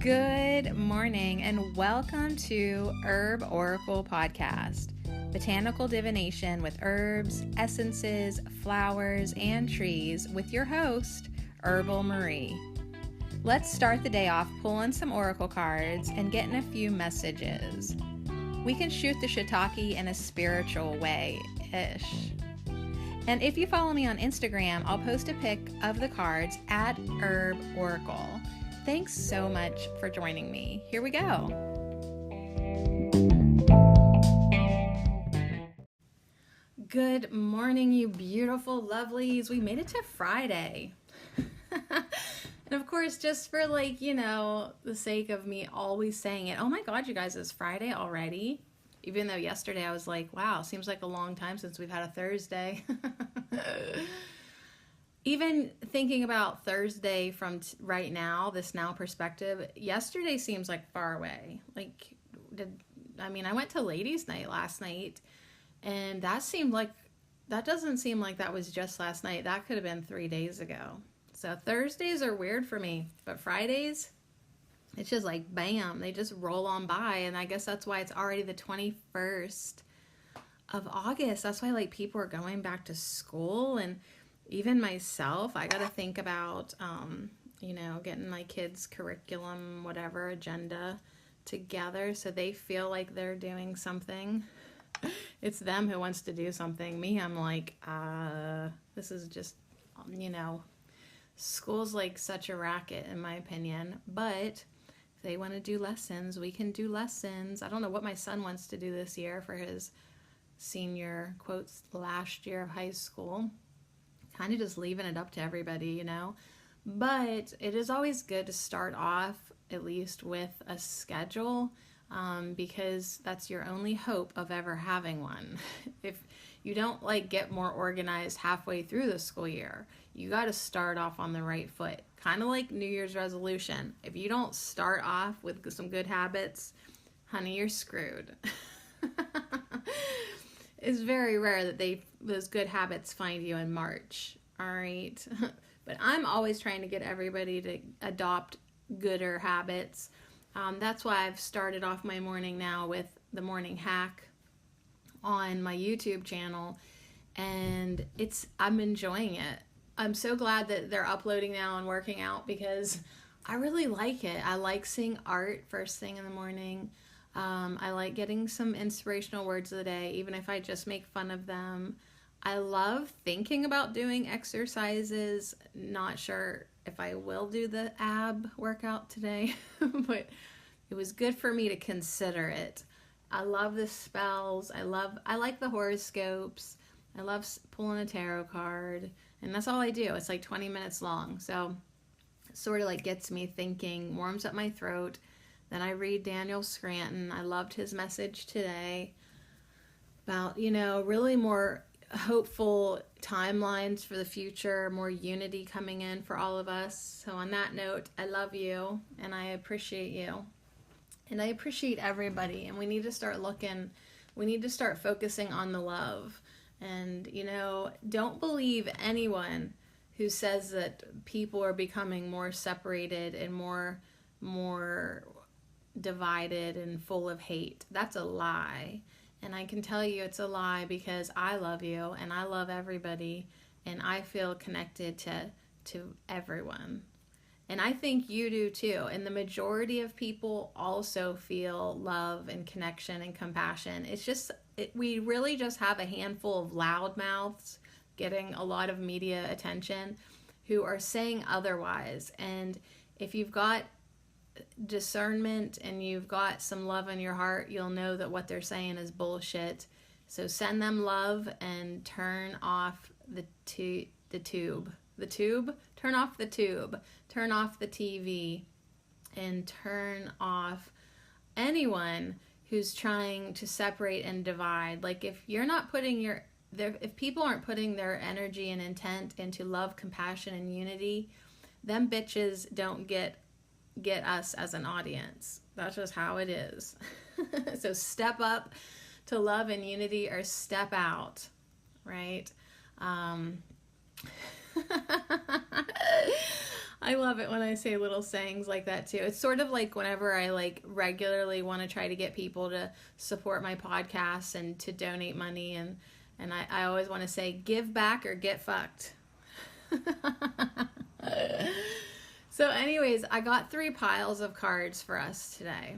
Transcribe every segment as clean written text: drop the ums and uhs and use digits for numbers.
Good morning and welcome to Herb Oracle Podcast, botanical divination with herbs, essences, flowers, and trees with your host, Herbal Marie. Let's start the day off pulling some oracle cards and getting a few messages. We can shoot the shiitake in a spiritual way-ish. And if you follow me on Instagram, I'll post a pic of the cards at Herb Oracle. Thanks so much for joining me. Here we go. Good morning, you beautiful lovelies. We made it to Friday. And of course, just for the sake of me always saying it, oh my God, you guys, it's Friday already. Even though yesterday I was like, wow, seems like a long time since we've had a Thursday. Even thinking about Thursday from right now, this now perspective, yesterday seems like far away. I went to ladies' night last night, and that doesn't seem like that was just last night. That could have been 3 days ago. So Thursdays are weird for me, but Fridays, it's just like bam, they just roll on by, and I guess that's why it's already the 21st of August. That's why people are going back to school, and even myself, I got to think about, getting my kids' curriculum, whatever, agenda together so they feel like they're doing something. It's them who wants to do something. Me, I'm like, this is just, school's like such a racket in my opinion. But if they want to do lessons, we can do lessons. I don't know what my son wants to do this year for his senior, quotes, last year of high school. Kind of just leaving it up to everybody, but it is always good to start off at least with a schedule, because that's your only hope of ever having one. If you don't get more organized halfway through the school year, you got to start off on the right foot, kind of like New Year's resolution. If you don't start off with some good habits, honey, you're screwed. It's very rare that those good habits find you in March, all right? But I'm always trying to get everybody to adopt gooder habits. That's why I've started off my morning now with the morning hack on my YouTube channel, and I'm enjoying it. I'm so glad that they're uploading now and working out because I really like it. I like seeing art first thing in the morning. I like getting some inspirational words of the day, even if I just make fun of them. I love thinking about doing exercises. Not sure if I will do the ab workout today, but it was good for me to consider it. I love the spells. I like the horoscopes. I love pulling a tarot card, and that's all I do. It's 20 minutes long, so it sort of gets me thinking, warms up my throat. Then I read Daniel Scranton. I loved his message today about, really more hopeful timelines for the future, more unity coming in for all of us. So on that note, I love you and I appreciate you. And I appreciate everybody. And we need to start focusing on the love. And, don't believe anyone who says that people are becoming more separated and more divided and full of hate. That's a lie. And I can tell you it's a lie because I love you and I love everybody and I feel connected to everyone. And I think you do too. And the majority of people also feel love and connection and compassion. We really just have a handful of loudmouths getting a lot of media attention who are saying otherwise. And if you've got discernment and you've got some love in your heart, you'll know that what they're saying is bullshit. So send them love and turn off the tube. Turn off the tube. Turn off the TV and turn off anyone who's trying to separate and divide. If people aren't putting their energy and intent into love, compassion, and unity, them bitches don't get us as an audience. That's just how it is. So step up to love and unity or step out, right? I love it when I say little sayings like that too. It's sort of like whenever I like regularly want to try to get people to support my podcast and to donate money, and I always want to say give back or get fucked. So anyways, I got 3 piles of cards for us today.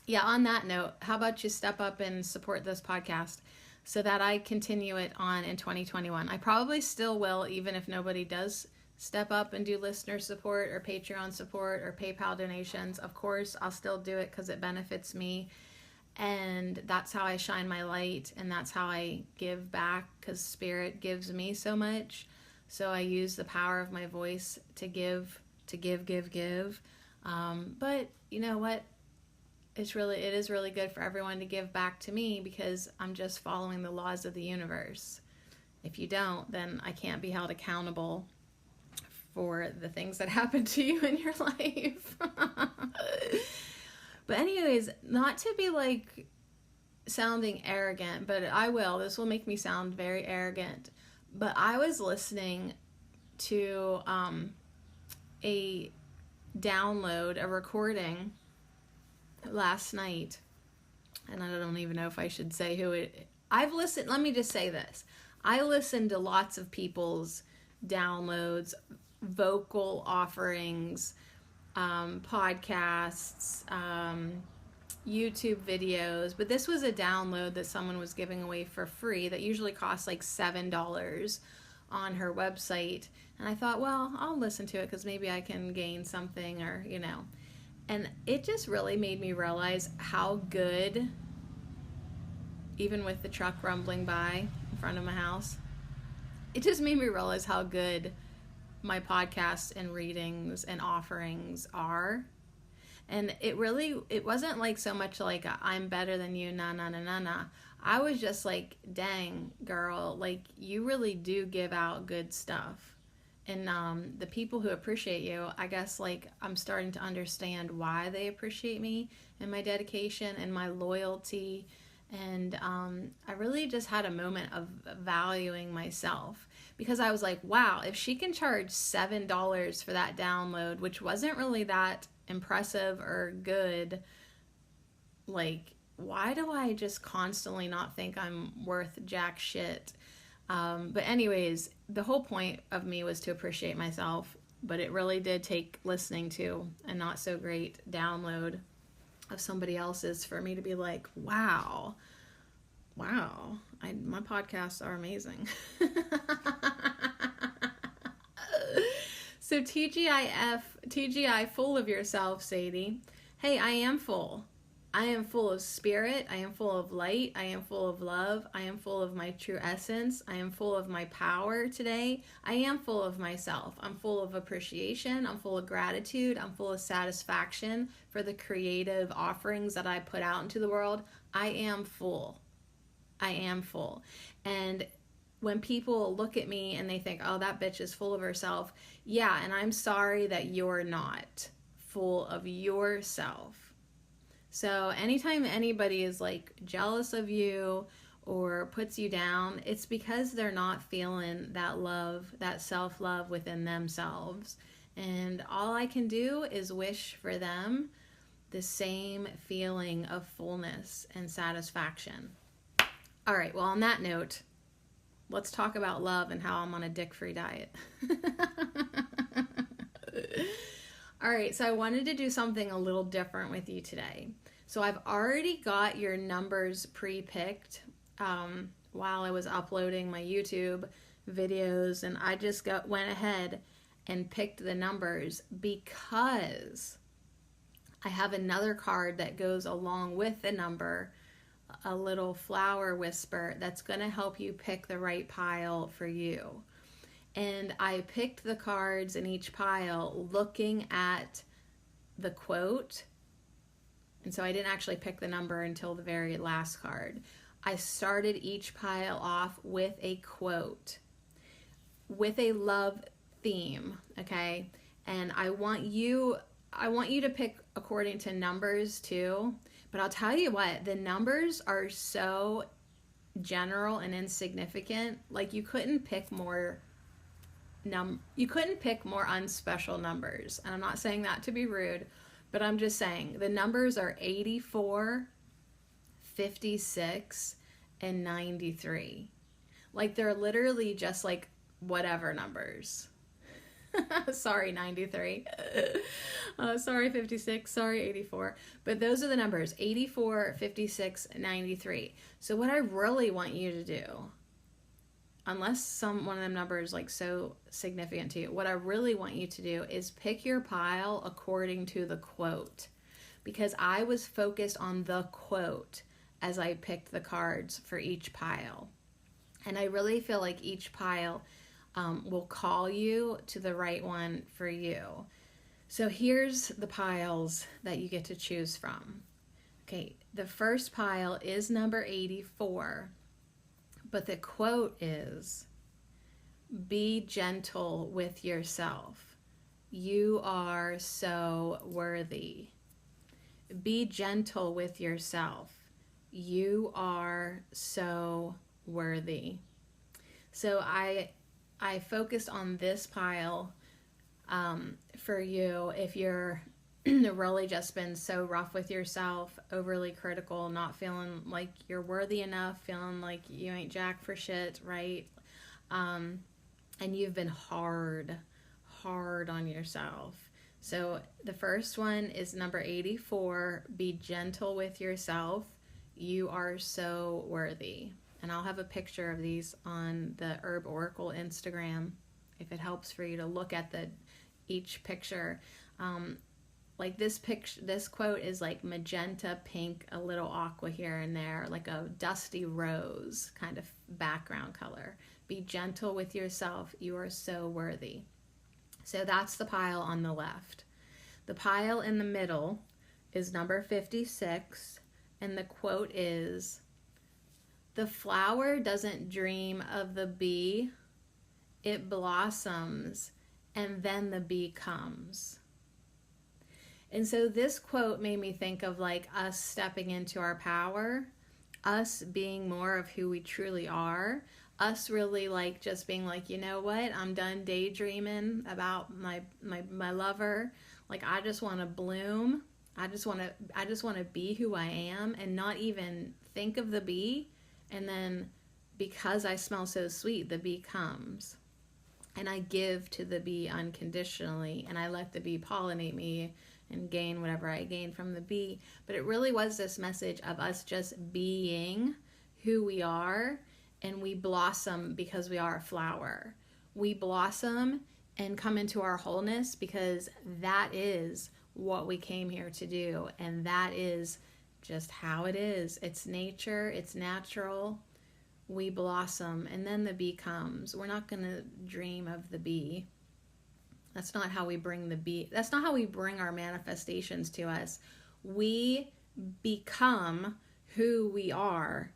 Yeah, on that note, how about you step up and support this podcast so that I continue it on in 2021. I probably still will, even if nobody does step up and do listener support or Patreon support or PayPal donations. Of course, I'll still do it because it benefits me. And that's how I shine my light, and that's how I give back, because Spirit gives me so much. So I use the power of my voice to give. But you know what? It is really good for everyone to give back to me, because I'm just following the laws of the universe. If you don't, then I can't be held accountable for the things that happen to you in your life. But anyways, not to be like sounding arrogant, but I will. This will make me sound very arrogant. But I was listening to a download, a recording last night, and I don't even know if I should say who it. I've listened. Let me just say this: I listened to lots of people's downloads, vocal offerings, podcasts, YouTube videos, but this was a download that someone was giving away for free that usually costs like $7 on her website. And I thought, well, I'll listen to it because maybe I can gain something, or, you know. And it just really made me realize how good, even with the truck rumbling by in front of my house, it just made me realize how good my podcasts and readings and offerings are. And it wasn't like so much like I'm better than you, nah. I was just like, dang, girl, like you really do give out good stuff. And the people who appreciate you, I guess like I'm starting to understand why they appreciate me and my dedication and my loyalty. And I really just had a moment of valuing myself, because I was like, wow, if she can charge $7 for that download, which wasn't really that impressive or good, like, why do I just constantly not think I'm worth jack shit? But anyways, the whole point of me was to appreciate myself, but it really did take listening to a not so great download of somebody else's for me to be like, wow, my podcasts are amazing. So TGI, full of yourself, Sadie. Hey, I am full. I am full of spirit. I am full of light. I am full of love. I am full of my true essence. I am full of my power today. I am full of myself. I'm full of appreciation. I'm full of gratitude. I'm full of satisfaction for the creative offerings that I put out into the world. I am full. I am full. And when people look at me and they think, oh, that bitch is full of herself. Yeah, and I'm sorry that you're not full of yourself. So anytime anybody is like jealous of you or puts you down, it's because they're not feeling that love, that self-love within themselves. And all I can do is wish for them the same feeling of fullness and satisfaction. All right, well, on that note, let's talk about love and how I'm on a dick-free diet. All right, so I wanted to do something a little different with you today. So I've already got your numbers pre-picked while I was uploading my YouTube videos, and I just went ahead and picked the numbers because I have another card that goes along with the number, a little flower whisper that's going to help you pick the right pile for you. And I picked the cards in each pile looking at the quote. And so I didn't actually pick the number until the very last card. I started each pile off with a quote, with a love theme, okay? And I want you to pick according to numbers too. But I'll tell you what, the numbers are so general and insignificant. Like you couldn't pick more you couldn't pick more unspecial numbers. And I'm not saying that to be rude, but I'm just saying the numbers are 84, 56, and 93. Like they're literally just like whatever numbers. Sorry, 93. Sorry, 56. Sorry, 84. But those are the numbers, 84, 56, 93. So what I really want you to do, unless one of them numbers like so significant to you, what I really want you to do is pick your pile according to the quote. Because I was focused on the quote as I picked the cards for each pile. And I really feel like each pile will call you to the right one for you. So here's the piles that you get to choose from. Okay, the first pile is number 84, but the quote is, "Be gentle with yourself. You are so worthy." Be gentle with yourself. You are so worthy. So I focused on this pile for you if you're really just been so rough with yourself, overly critical, not feeling like you're worthy enough, feeling like you ain't jack for shit, right? And you've been hard on yourself. So the first one is number 84, be gentle with yourself. You are so worthy. And I'll have a picture of these on the Herb Oracle Instagram if it helps for you to look at each picture. Like this quote is like magenta, pink, a little aqua here and there, like a dusty rose kind of background color. Be gentle with yourself. You are so worthy. So that's the pile on the left. The pile in the middle is number 56, and the quote is, "The flower doesn't dream of the bee, it blossoms, and then the bee comes." And so this quote made me think of like us stepping into our power, us being more of who we truly are, us really like just being like, you know what, I'm done daydreaming about my lover. Like I just want to bloom. I just want to be who I am and not even think of the bee. And then because I smell so sweet, the bee comes. And I give to the bee unconditionally, and I let the bee pollinate me and gain whatever I gain from the bee. But it really was this message of us just being who we are, and we blossom because we are a flower. We blossom and come into our wholeness because that is what we came here to do, and that is just how it is. It's nature, it's natural. We blossom, and then the bee comes. We're not going to dream of the bee. That's not how we bring the bee. That's not how we bring our manifestations to us. We become who we are,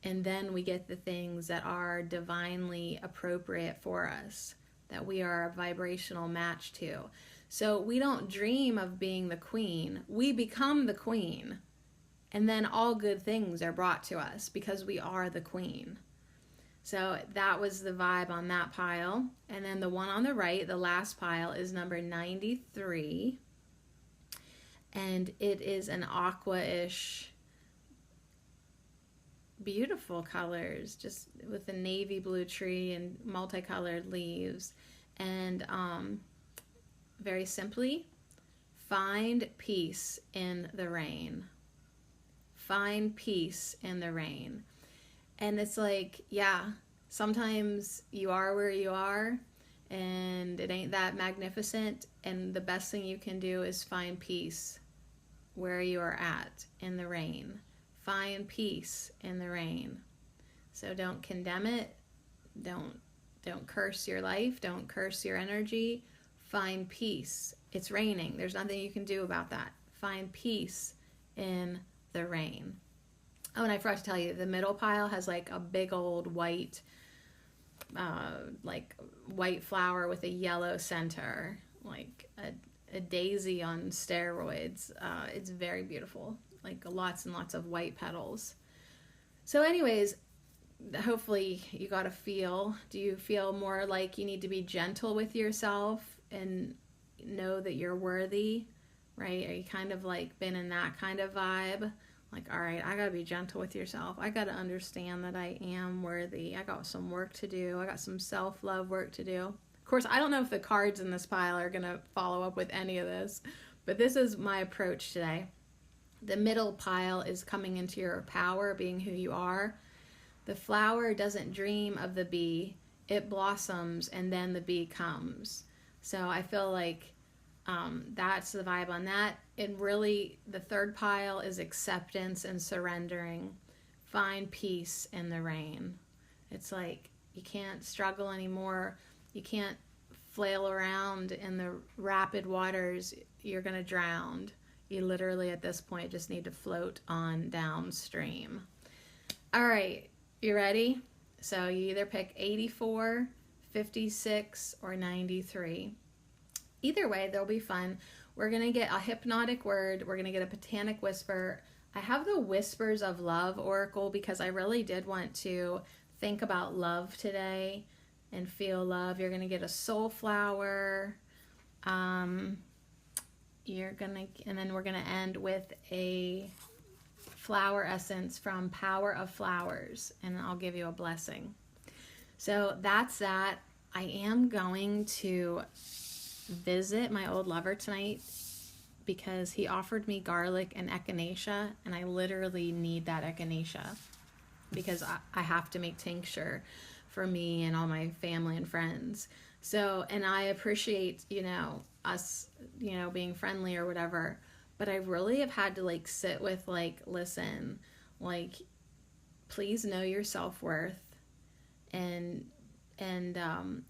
and then we get the things that are divinely appropriate for us, that we are a vibrational match to. So we don't dream of being the queen. We become the queen. And then all good things are brought to us because we are the queen. So that was the vibe on that pile. And then the one on the right, the last pile, is number 93. And it is an aqua-ish, beautiful colors, just with a navy blue tree and multicolored leaves. And very simply, find peace in the rain. Find peace in the rain. And it's like, yeah, sometimes you are where you are and it ain't that magnificent, and the best thing you can do is find peace where you are at in the rain. Find peace in the rain. So don't condemn it. Don't curse your life. Don't curse your energy. Find peace. It's raining. There's nothing you can do about that. Find peace in the rain. Oh, and I forgot to tell you, the middle pile has like a big old white flower with a yellow center, like a daisy on steroids. It's very beautiful, like lots and lots of white petals. So anyways, hopefully you got to feel, do you feel more like you need to be gentle with yourself and know that you're worthy, right? Are you kind of like been in that kind of vibe? Like, all right, I got to be gentle with yourself. I got to understand that I am worthy. I got some work to do. I got some self-love work to do. Of course, I don't know if the cards in this pile are going to follow up with any of this, but this is my approach today. The middle pile is coming into your power, being who you are. The flower doesn't dream of the bee. It blossoms and then the bee comes. So I feel like that's the vibe on that. And really, the third pile is acceptance and surrendering. Find peace in the rain. It's like you can't struggle anymore. You can't flail around in the rapid waters. You're going to drown. You literally, at this point, just need to float on downstream. All right. You ready? So you either pick 84, 56, or 93. Either way, they'll be fun. We're going to get a hypnotic word. We're going to get a botanic whisper. I have the Whispers of Love Oracle because I really did want to think about love today and feel love. You're going to get a soul flower. And then we're going to end with a flower essence from Power of Flowers, and I'll give you a blessing. So that's that. I am going to visit my old lover tonight because he offered me garlic and echinacea, and I literally need that echinacea because I have to make tincture for me and all my family and friends. So, and I appreciate, us, being friendly or whatever. But I really have had to like sit with like, listen, like, please know your self-worth and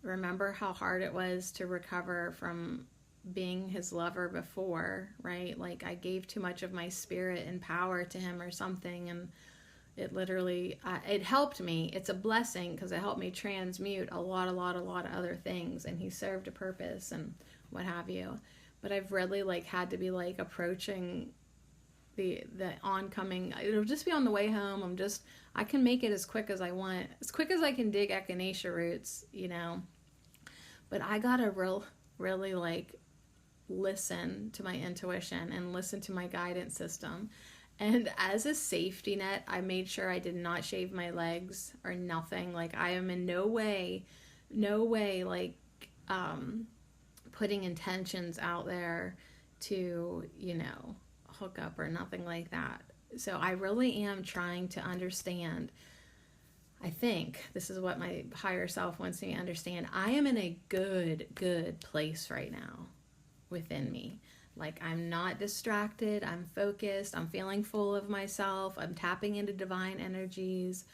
remember how hard it was to recover from being his lover before, right? Like I gave too much of my spirit and power to him or something, and it literally, it helped me. It's a blessing because it helped me transmute a lot of other things, and he served a purpose and what have you. But I've really like had to be like approaching the oncoming. It'll just be on the way home. I can make it as quick as I want, as quick as I can dig echinacea roots, But I gotta really like listen to my intuition and listen to my guidance system. And as a safety net, I made sure I did not shave my legs or nothing. Like I am in no way like putting intentions out there to, hook up or nothing like that. So I really am trying to understand. I think this is what my higher self wants me to understand. I am in a good place right now within me. Like I'm not distracted. I'm focused. I'm feeling full of myself. I'm tapping into divine energies.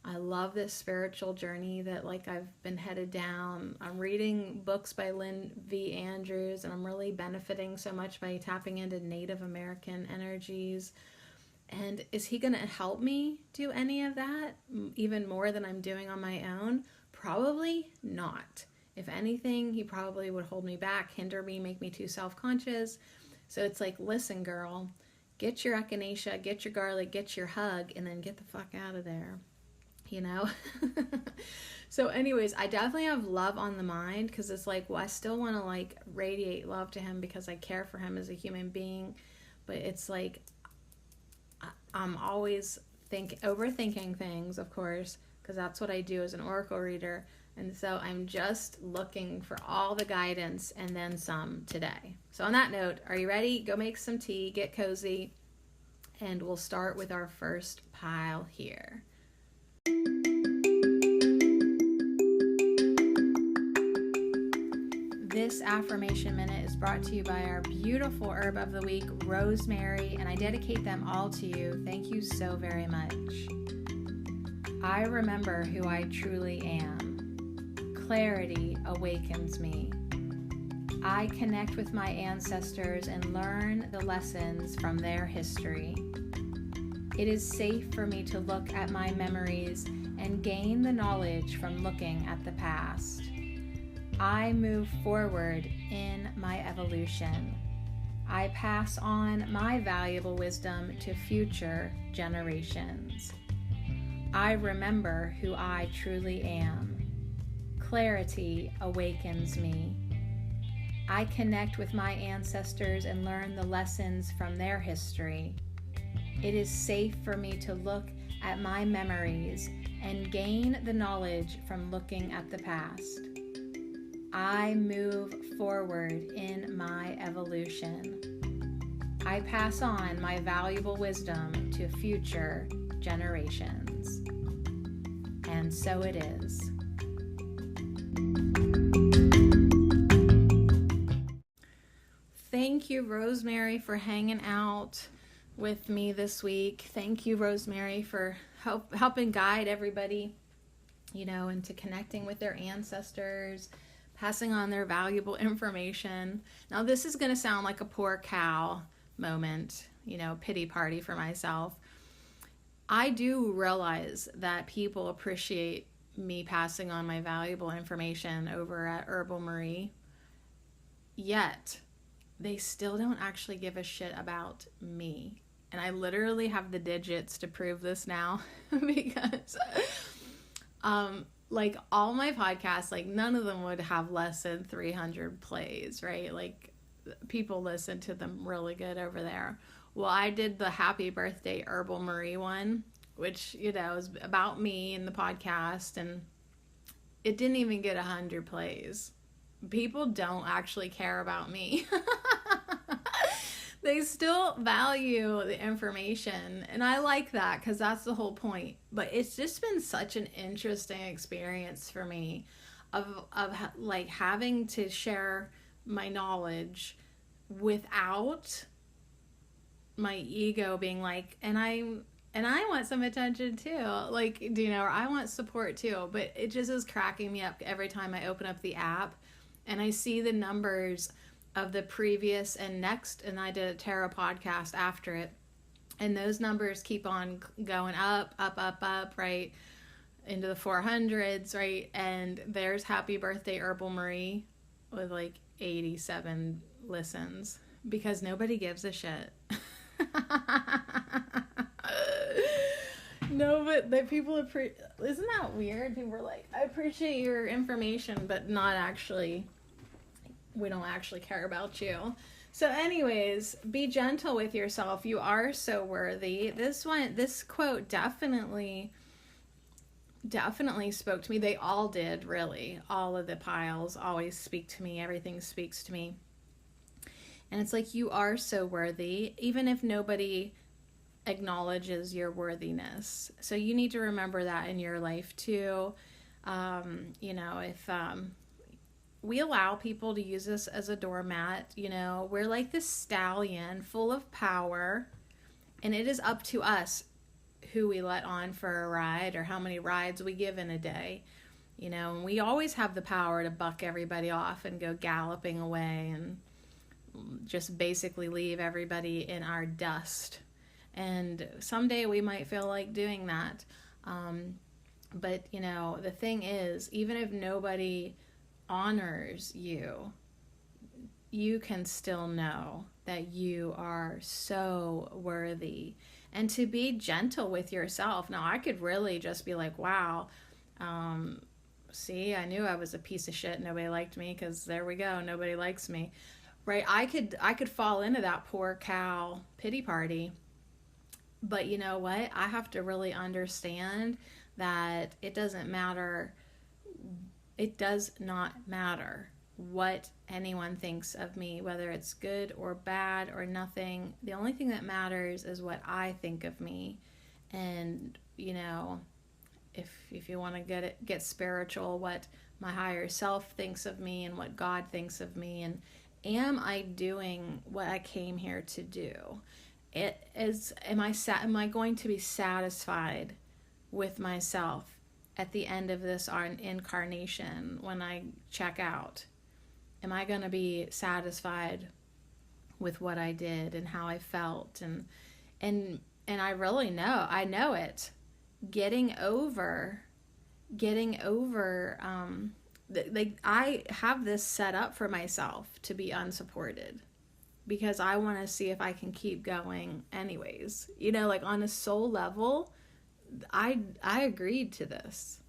I love this spiritual journey that like I've been headed down. I'm reading books by Lynn V. Andrews, and I'm really benefiting so much by tapping into Native American energies. And is he going to help me do any of that even more than I'm doing on my own? Probably not. If anything, he probably would hold me back, hinder me, make me too self-conscious. So it's like, listen, girl, get your echinacea, get your garlic, get your hug, and then get the fuck out of there. So anyways, I definitely have love on the mind because it's like, well, I still want to like radiate love to him because I care for him as a human being. But it's like, I'm always overthinking things, of course, because that's what I do as an oracle reader. And so I'm just looking for all the guidance and then some today. So on that note, are you ready? Go make some tea, get cozy, and we'll start with our first pile here. This affirmation minute is brought to you by our beautiful herb of the week, rosemary, and I dedicate them all to you. Thank you so very much. I remember who I truly am. Clarity awakens me. I connect with my ancestors and learn the lessons from their history. It is safe for me to look at my memories and gain the knowledge from looking at the past. I move forward in my evolution. I pass on my valuable wisdom to future generations. I remember who I truly am. Clarity awakens me. I connect with my ancestors and learn the lessons from their history. It is safe for me to look at my memories and gain the knowledge from looking at the past. I move forward in my evolution. I pass on my valuable wisdom to future generations. And so it is. Thank you, Rosemary, for hanging out with me this week. Thank you, Rosemary, for helping guide everybody, into connecting with their ancestors, passing on their valuable information. Now, this is going to sound like a poor cow moment, pity party for myself. I do realize that people appreciate me passing on my valuable information over at Herbal Marie, yet they still don't actually give a shit about me. And I literally have the digits to prove this now because like all my podcasts, like none of them would have less than 300 plays, right? Like people listen to them really good over there. Well, I did the Happy Birthday Herbal Marie one, which, is about me and the podcast, and it didn't even get 100 plays. People don't actually care about me. They still value the information, and I like that because that's the whole point. But it's just been such an interesting experience for me of like having to share my knowledge without my ego being like, and I want some attention too, like, or I want support too. But it just is cracking me up every time I open up the app and I see the numbers of the previous and next, and I did a tarot podcast after it, and those numbers keep on going up, right, into the 400s, right, and there's Happy Birthday Herbal Marie with like 87 listens, because nobody gives a shit. No, but that people isn't that weird? People are like, I appreciate your information, but not actually, we don't actually care about you. So anyways, be gentle with yourself. You are so worthy. This quote definitely spoke to me. They all did, really. All of the piles always speak to me. Everything speaks to me. And it's like, you are so worthy, even if nobody acknowledges your worthiness. So you need to remember that in your life too. If we allow people to use us as a doormat, we're like this stallion full of power, and it is up to us who we let on for a ride or how many rides we give in a day. And we always have the power to buck everybody off and go galloping away and just basically leave everybody in our dust. And someday we might feel like doing that. But the thing is, even if nobody honors you, you can still know that you are so worthy, and to be gentle with yourself. Now, I could really just be like, wow, see, I knew I was a piece of shit. Nobody liked me, because there we go. Nobody likes me, right? I could fall into that poor cow pity party. But you know what? I have to really understand that it doesn't matter. It does not matter what anyone thinks of me, whether it's good or bad or nothing. The only thing that matters is what I think of me. And, if you want to get spiritual, what my higher self thinks of me and what God thinks of me, and am I doing what I came here to do? Am I going to be satisfied with myself at the end of this incarnation when I check out? Am I going to be satisfied with what I did and how I felt? And I really know, I know it. Getting over, I have this set up for myself to be unsupported, because I want to see if I can keep going anyways. Like on a soul level, I agreed to this.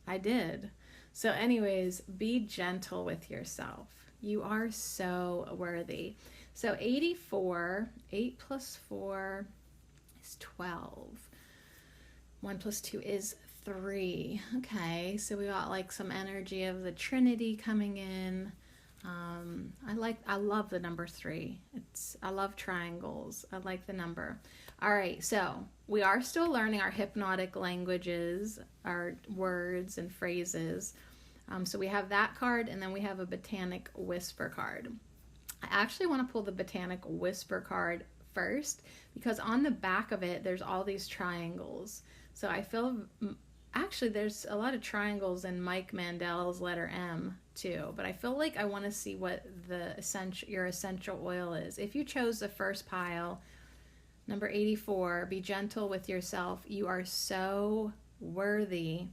I did. So anyways, be gentle with yourself. You are so worthy. So 84, 8 plus 4 is 12. 1 plus 2 is 3. Okay, so we got like some energy of the Trinity coming in. I love the number 3. I love triangles. I like the number. All right, so we are still learning our hypnotic languages, our words and phrases. So we have that card, and then we have a Botanic Whisper card. I actually want to pull the Botanic Whisper card first, because on the back of it, there's all these triangles. So I feel, actually there's a lot of triangles in Mike Mandel's letter M too, but I feel like I want to see what your essential oil is. If you chose the first pile, number 84, be gentle with yourself. You are so worthy.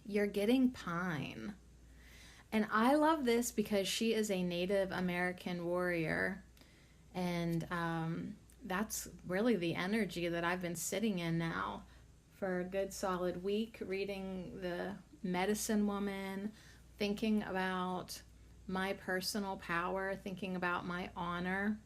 You're getting pine. And I love this because she is a Native American warrior. And that's really the energy that I've been sitting in now for a good solid week, reading the Medicine Woman, thinking about my personal power, thinking about my honor.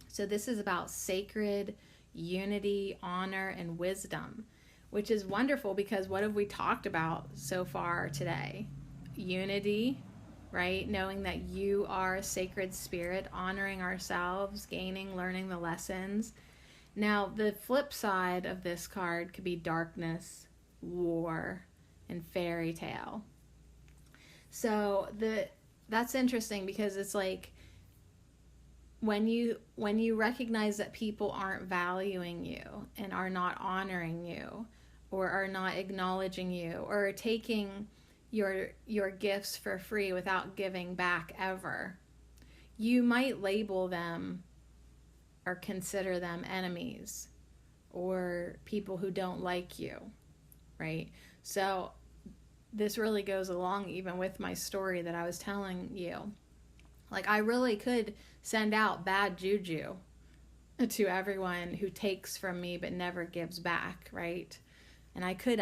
So this is about sacred unity, honor, and wisdom, which is wonderful because what have we talked about so far today? Unity, right? Knowing that you are a sacred spirit, honoring ourselves, learning the lessons. Now, the flip side of this card could be darkness, war, and fairy tale. So that's interesting because it's like when you recognize that people aren't valuing you and are not honoring you or are not acknowledging you or are taking your gifts for free without giving back ever, you might label them or consider them enemies or people who don't like you, right? So this really goes along even with my story that I was telling you. Like, I really could send out bad juju to everyone who takes from me but never gives back, right? And I could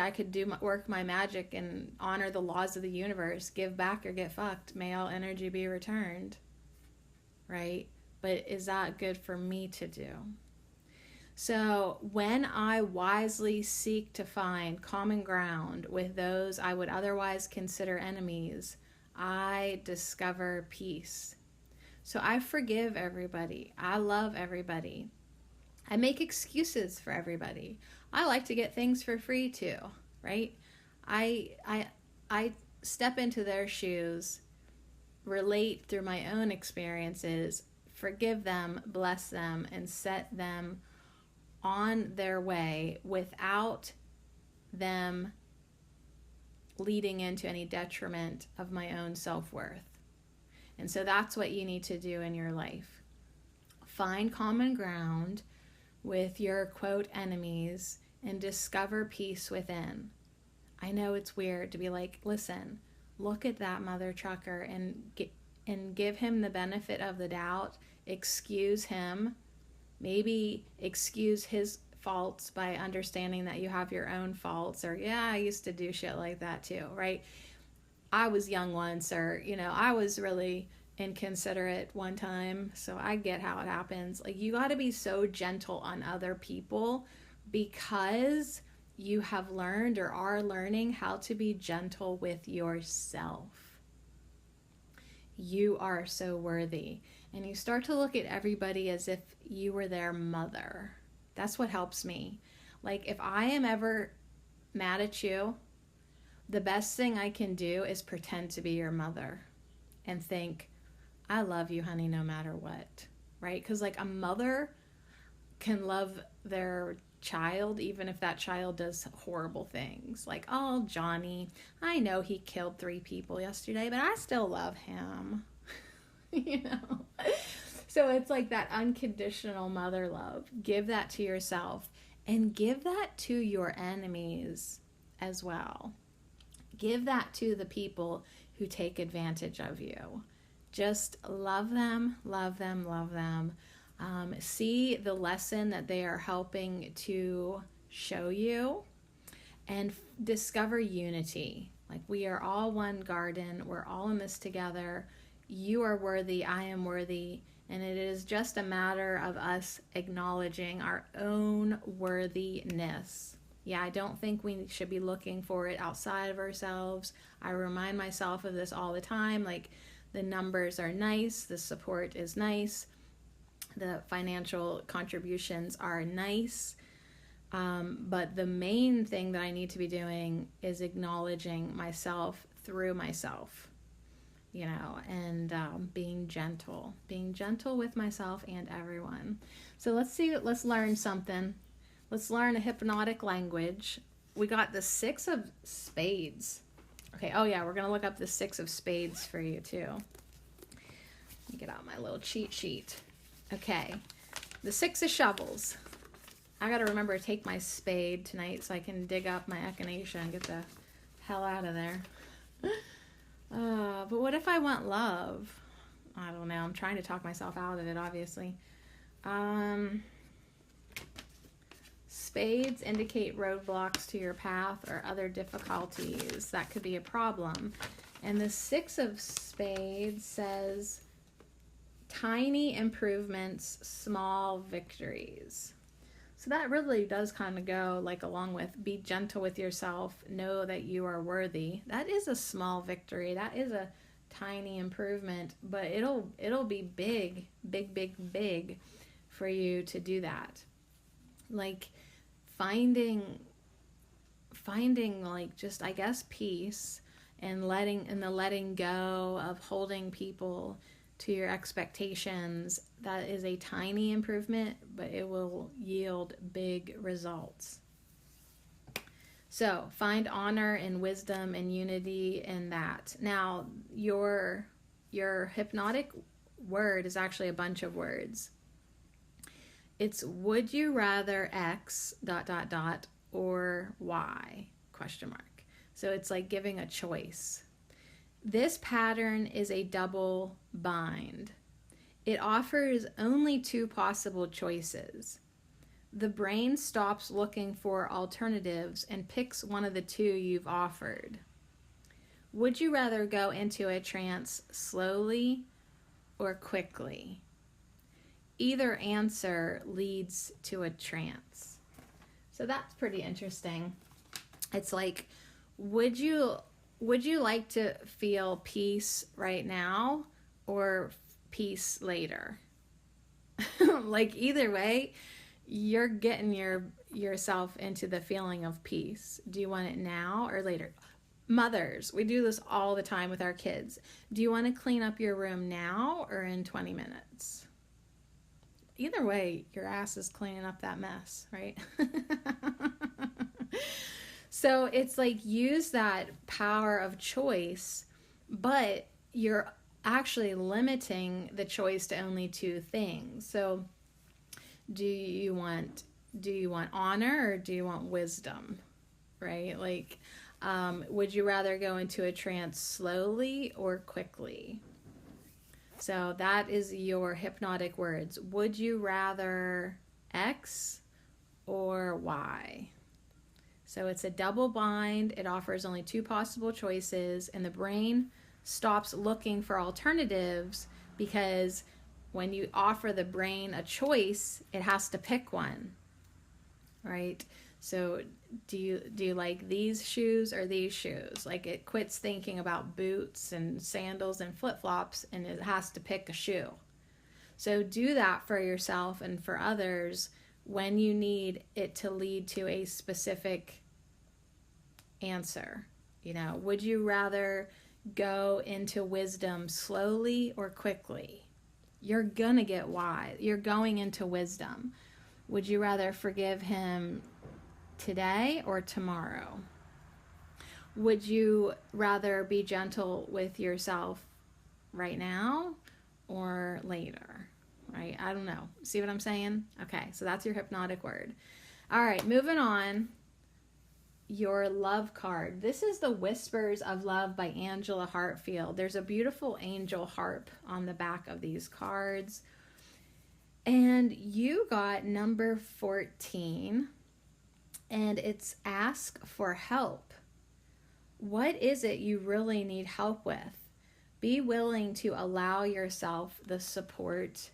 work my magic and honor the laws of the universe, give back or get fucked, may all energy be returned, right? But is that good for me to do? So when I wisely seek to find common ground with those I would otherwise consider enemies, I discover peace. So I forgive everybody. I love everybody. I make excuses for everybody. I like to get things for free too, right? I step into their shoes, relate through my own experiences, forgive them, bless them, and set them on their way without them leading into any detriment of my own self-worth. And so that's what you need to do in your life. Find common ground with your quote enemies and discover peace within. I know it's weird to be like, listen, look at that mother trucker and give him the benefit of the doubt, excuse him, maybe excuse his faults by understanding that you have your own faults, or yeah, I used to do shit like that too, right? I was young once, or I was really inconsiderate one time, so I get how it happens. Like, you got to be so gentle on other people because you have learned or are learning how to be gentle with yourself. You are so worthy. And you start to look at everybody as if you were their mother. That's what helps me. Like, if I am ever mad at you, the best thing I can do is pretend to be your mother and think, I love you, honey, no matter what, right? Because like a mother can love their child even if that child does horrible things. Like, oh, Johnny, I know he killed 3 people yesterday, but I still love him. So it's like that unconditional mother love. Give that to yourself and give that to your enemies as well. Give that to the people who take advantage of you. Just love them, love them, love them. See the lesson that they are helping to show you, and discover unity. Like, we are all one garden. We're all in this together. You are worthy. I am worthy. And it is just a matter of us acknowledging our own worthiness. Yeah, I don't think we should be looking for it outside of ourselves. I remind myself of this all the time. Like, the numbers are nice. The support is nice. The financial contributions are nice. But the main thing that I need to be doing is acknowledging myself through myself. And being gentle with myself and everyone. So let's learn something. Let's learn a hypnotic language. We got the 6 of Spades. Okay, oh yeah, we're going to look up the 6 of Spades for you too. Let me get out my little cheat sheet. Okay, the 6 of Shovels. I got to remember to take my spade tonight so I can dig up my echinacea and get the hell out of there. But what if I want love? I don't know. I'm trying to talk myself out of it, obviously. Spades indicate roadblocks to your path or other difficulties. That could be a problem. And the 6 of Spades says tiny improvements, small victories. So that really does kind of go like along with be gentle with yourself, know that you are worthy. That is a small victory. That is a tiny improvement, but it'll be big for you to do that. Like finding like just, I guess, peace and letting go of holding people to your expectations. That is a tiny improvement, but it will yield big results. So find honor and wisdom and unity in that. Now, your hypnotic word is actually a bunch of words. It's would you rather X ... or Y ? So it's like giving a choice. This pattern is a double bind. It offers only 2 possible choices. The brain stops looking for alternatives and picks one of the 2 you've offered. Would you rather go into a trance slowly or quickly? Either answer leads to a trance. So that's pretty interesting. It's like, would you like to feel peace right now or peace later? Like either way, you're getting yourself into the feeling of peace. Do you want it now or later? Mothers, we do this all the time with our kids. Do you want to clean up your room now or in 20 minutes? Either way, your ass is cleaning up that mess, right? So it's like, use that power of choice, but you're actually limiting the choice to only 2 things. So do you want honor or do you want wisdom, right? Like, would you rather go into a trance slowly or quickly? So that is your hypnotic words. Would you rather X or Y? So it's a double bind. It offers only 2 possible choices, and the brain stops looking for alternatives because when you offer the brain a choice, it has to pick one, right? So do you like these shoes or these shoes? Like, it quits thinking about boots and sandals and flip-flops, and it has to pick a shoe. So do that for yourself and for others when you need it to lead to a specific answer. Would you rather go into wisdom slowly or quickly? You're gonna get why. You're going into wisdom. Would you rather forgive him today or tomorrow? Would you rather be gentle with yourself right now or later? Right? I don't know. See what I'm saying? Okay, so that's your hypnotic word. All right, moving on. Your love card. This is the Whispers of Love by Angela Hartfield. There's a beautiful angel harp on the back of these cards. And you got number 14. And it's ask for help. What is it you really need help with? Be willing to allow yourself the support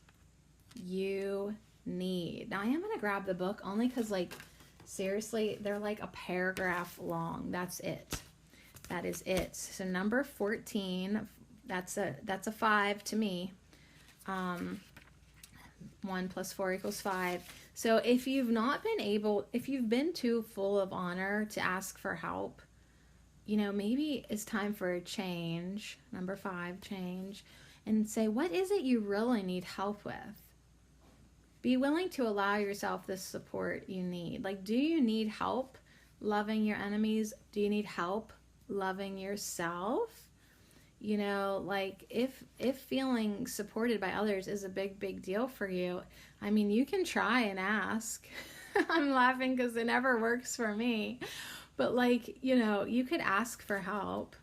you need. Now I am going to grab the book only because, like, seriously, they're like a paragraph long. That's it. That is it. So number 14, that's a 5 to me. 1 + 4 = 5. So if you've been too full of honor to ask for help, maybe it's time for a change. Number 5, change. And say, what is it you really need help with? Be willing to allow yourself the support you need. Like, do you need help loving your enemies? Do you need help loving yourself? Like, if feeling supported by others is a big deal for you, I mean, you can try and ask. I'm laughing because it never works for me. But, like, you could ask for help.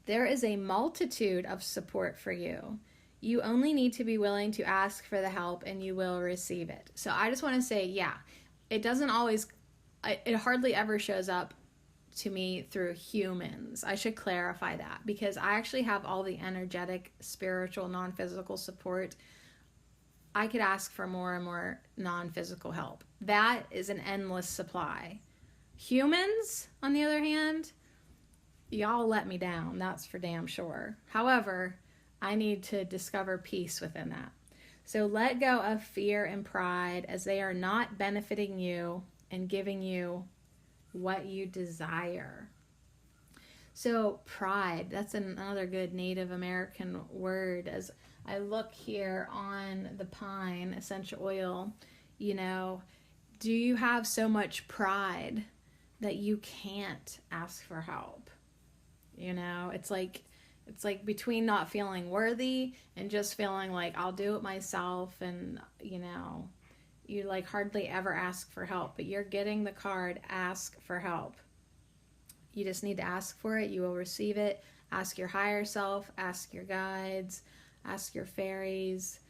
There is a multitude of support for you. You only need to be willing to ask for the help and you will receive it. So I just want to say, yeah, it hardly ever shows up to me through humans. I should clarify that, because I actually have all the energetic, spiritual, non-physical support. I could ask for more and more non-physical help. That is an endless supply. Humans, on the other hand, y'all let me down. That's for damn sure. However, I need to discover peace within that. So let go of fear and pride, as they are not benefiting you and giving you what you desire. So pride, that's another good Native American word. As I look here on the pine essential oil, do you have so much pride that you can't ask for help? It's like between not feeling worthy and just feeling like I'll do it myself, and you like hardly ever ask for help, but you're getting the card, ask for help. You just need to ask for it. You will receive it. Ask your higher self, ask your guides, ask your fairies,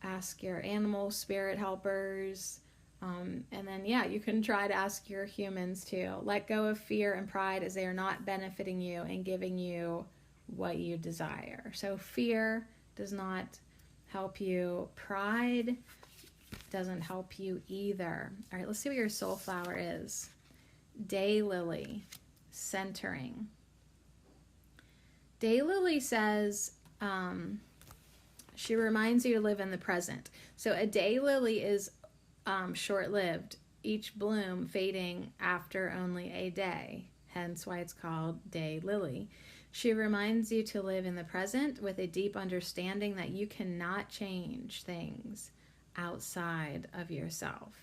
ask your animal spirit helpers. And then, you can try to ask your humans too. Let go of fear and pride, as they are not benefiting you and giving you what you desire. So fear does not help you. Pride doesn't help you either. All right, let's see what your soul flower is. Daylily, centering. Daylily says she reminds you to live in the present. So a daylily is short-lived, each bloom fading after only a day, hence why it's called daylily. She reminds you to live in the present with a deep understanding that you cannot change things outside of yourself.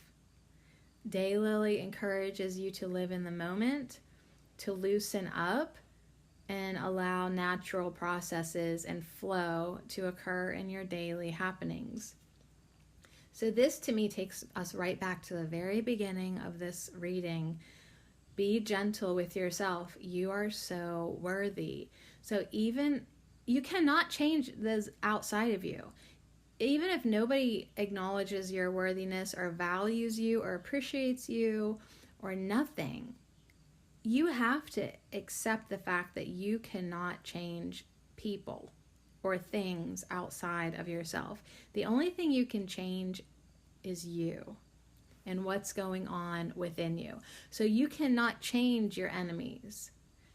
Daylily encourages you to live in the moment, to loosen up, and allow natural processes and flow to occur in your daily happenings. So this, to me, takes us right back to the very beginning of this reading. Be gentle with yourself. You are so worthy. So even you cannot change those outside of you. Even if nobody acknowledges your worthiness or values you or appreciates you or nothing, you have to accept the fact that you cannot change people or things outside of yourself. The only thing you can change is you and what's going on within you. So you cannot change your enemies.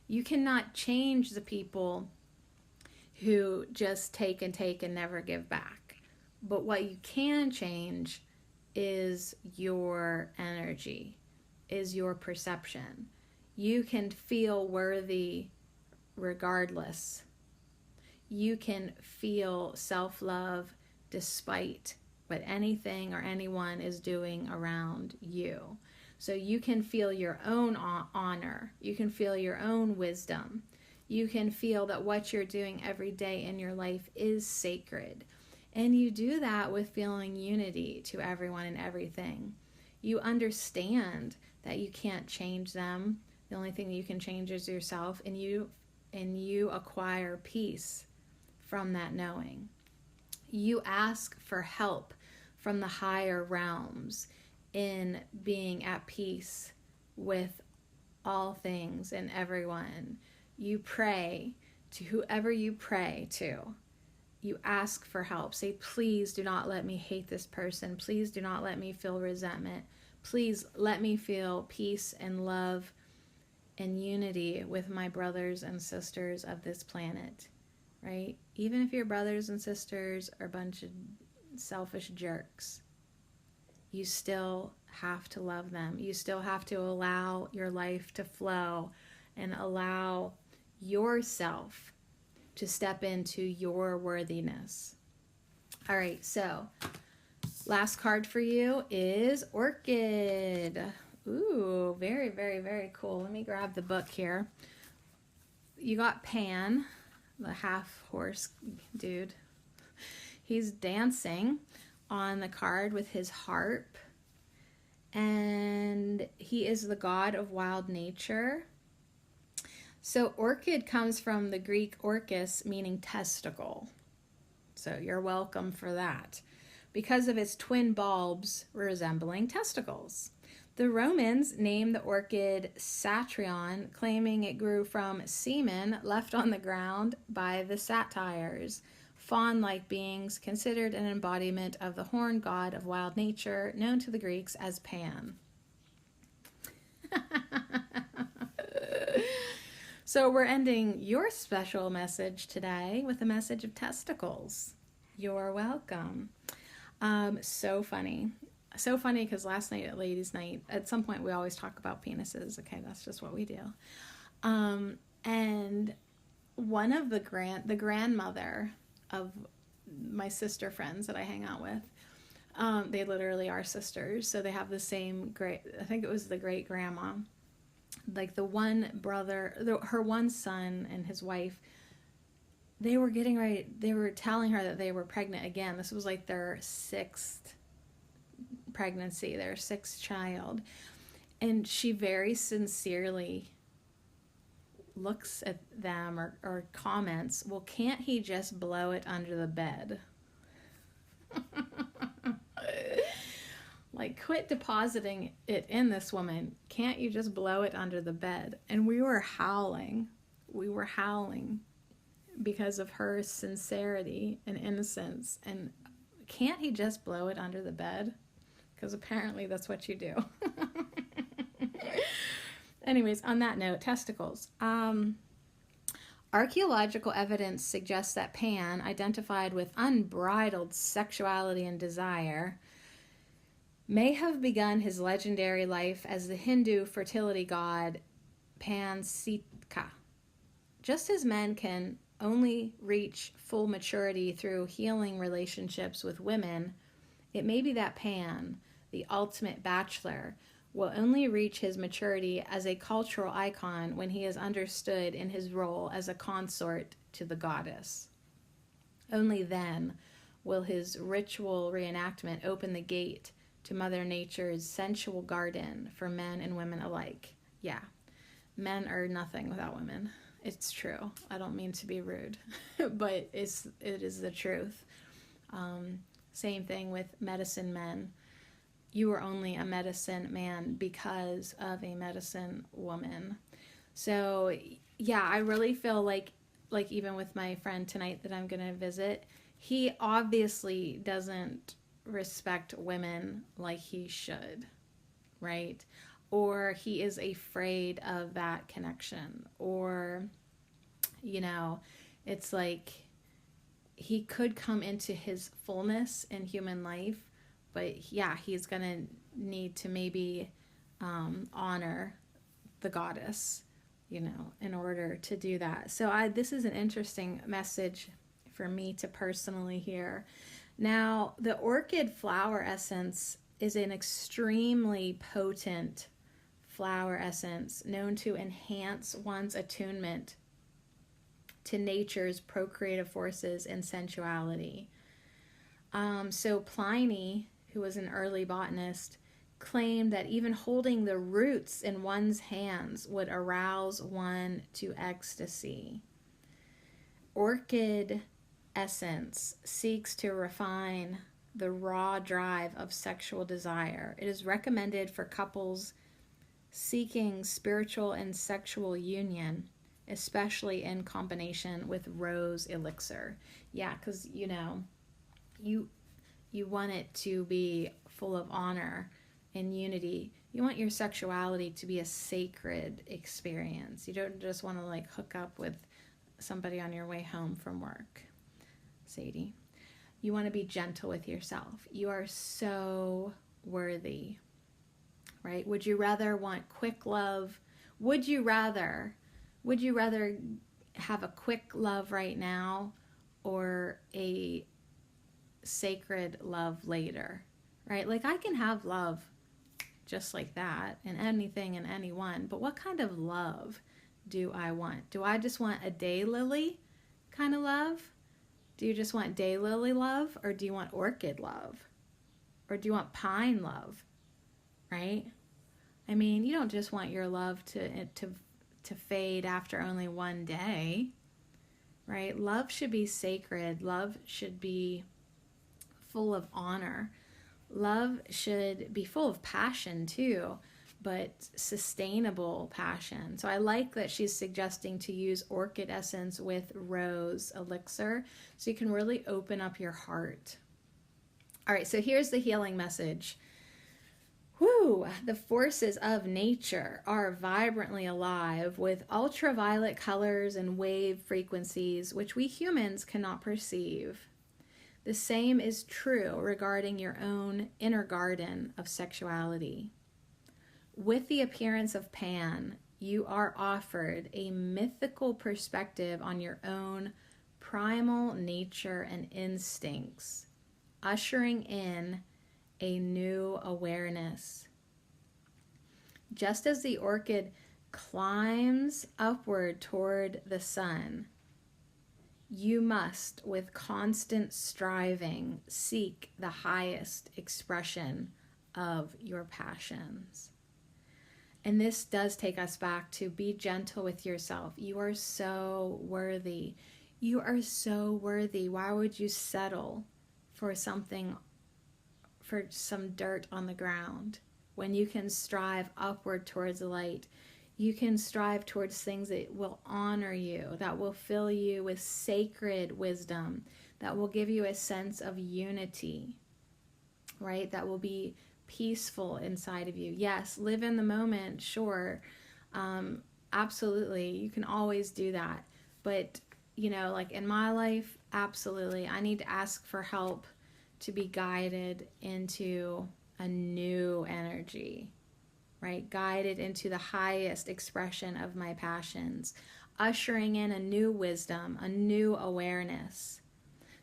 You cannot change the people who just take and never give back. But what you can change is your energy, is your perception. You can feel worthy regardless. You can feel self-love despite what anything or anyone is doing around you. So you can feel your own honor. You can feel your own wisdom. You can feel that what you're doing every day in your life is sacred. And you do that with feeling unity to everyone and everything. You understand that you can't change them. The only thing that you can change is yourself, and you acquire peace from that knowing. You ask for help from the higher realms, in being at peace with all things and everyone. You pray to whoever you pray to. You ask for help. Say, please do not let me hate this person. Please do not let me feel resentment. Please let me feel peace and love and unity with my brothers and sisters of this planet, right? Even if your brothers and sisters are a bunch of selfish jerks, you still have to love them. You still have to allow your life to flow and allow yourself to step into your worthiness. All right, so last card for you is Orchid. Ooh, very, very, very cool. Let me grab the book here. You got Pan, the half horse dude. He's dancing on the card with his harp, and he is the god of wild nature. So orchid comes from the Greek orchis, meaning testicle. So you're welcome for that, because of its twin bulbs resembling testicles. The Romans named the orchid Satrion, claiming it grew from semen left on the ground by the satyrs, fawn-like beings considered an embodiment of the horned god of wild nature, known to the Greeks as Pan. So we're ending your special message today with a message of testicles. You're welcome. So funny. So funny because last night at ladies' night, at some point we always talk about penises. Okay, that's just what we do. And one of the grandmother of my sister friends that I hang out with, they literally are sisters. So they have the same I think it was the great grandma. Like the one brother, her one son and his wife, they were getting ready, they were telling her that they were pregnant again. This was like their 6th pregnancy, their 6th child. And she very sincerely looks at them or comments, well, can't he just blow it under the bed? Like, quit depositing it in this woman. Can't you just blow it under the bed? And we were howling. We were howling because of her sincerity and innocence. And can't he just blow it under the bed? Because apparently that's what you do. Anyways, on that note, testicles. Archaeological evidence suggests that Pan, identified with unbridled sexuality and desire, may have begun his legendary life as the Hindu fertility god Pansika. Just as men can only reach full maturity through healing relationships with women, it may be that Pan, the ultimate bachelor, will only reach his maturity as a cultural icon when he is understood in his role as a consort to the goddess. Only then will his ritual reenactment open the gate to Mother Nature's sensual garden for men and women alike. Yeah, men are nothing without women. It's true. I don't mean to be rude, but it is the truth. Same thing with medicine men. You are only a medicine man because of a medicine woman. So yeah, I really feel like even with my friend tonight that I'm going to visit, he obviously doesn't respect women like he should, right? Or he is afraid of that connection, or, you know, it's like he could come into his fullness in human life, but yeah, he's gonna need to maybe honor the goddess, you know, in order to do that. So this is an interesting message for me to personally hear. Now, the orchid flower essence is an extremely potent flower essence known to enhance one's attunement to nature's procreative forces and sensuality. So Pliny, who was an early botanist, claimed that even holding the roots in one's hands would arouse one to ecstasy. Orchid essence seeks to refine the raw drive of sexual desire. It is recommended for couples seeking spiritual and sexual union, especially in combination with rose elixir. Yeah, because you want it to be full of honor and unity. You want your sexuality to be a sacred experience. You don't just want to like hook up with somebody on your way home from work, Sadie. You want to be gentle with yourself. You are so worthy, right? Would you rather want quick love? Would you rather have a quick love right now or a sacred love later, right? Like I can have love just like that in anything and anyone, but what kind of love do I want? Do I just want a daylily kind of love? Do you just want daylily love, or do you want orchid love? Or do you want pine love? Right? I mean, you don't just want your love to fade after only one day, right? Love should be sacred. Love should be full of honor. Love should be full of passion too, but sustainable passion. So I like that she's suggesting to use orchid essence with rose elixir so you can really open up your heart. All right, so here's the healing message. Woo! The forces of nature are vibrantly alive with ultraviolet colors and wave frequencies which we humans cannot perceive. The same is true regarding your own inner garden of sexuality. With the appearance of Pan, you are offered a mythical perspective on your own primal nature and instincts, ushering in a new awareness. Just as the orchid climbs upward toward the sun, you must, with constant striving, seek the highest expression of your passions. And this does take us back to be gentle with yourself. You are so worthy. You are so worthy. Why would you settle for something, for some dirt on the ground, when you can strive upward towards the light? You can strive towards things that will honor you, that will fill you with sacred wisdom, that will give you a sense of unity, right? That will be peaceful inside of you. Yes, live in the moment, sure. Absolutely. You can always do that. But, like in my life, absolutely. I need to ask for help to be guided into a new energy, right? Guided into the highest expression of my passions, ushering in a new wisdom, a new awareness.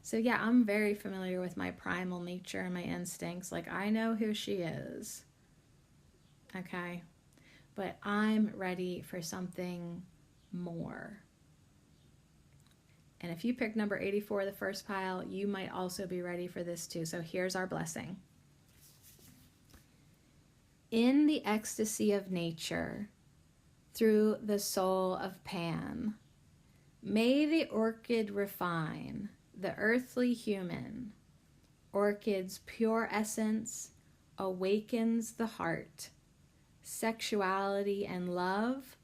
So yeah, I'm very familiar with my primal nature and my instincts. Like, I know who she is, okay? But I'm ready for something more. And if you pick number 84, the first pile, you might also be ready for this too. So here's our blessing. In the ecstasy of nature, through the soul of Pan, may the orchid refine the earthly human. Orchid's pure essence awakens the heart. Sexuality and love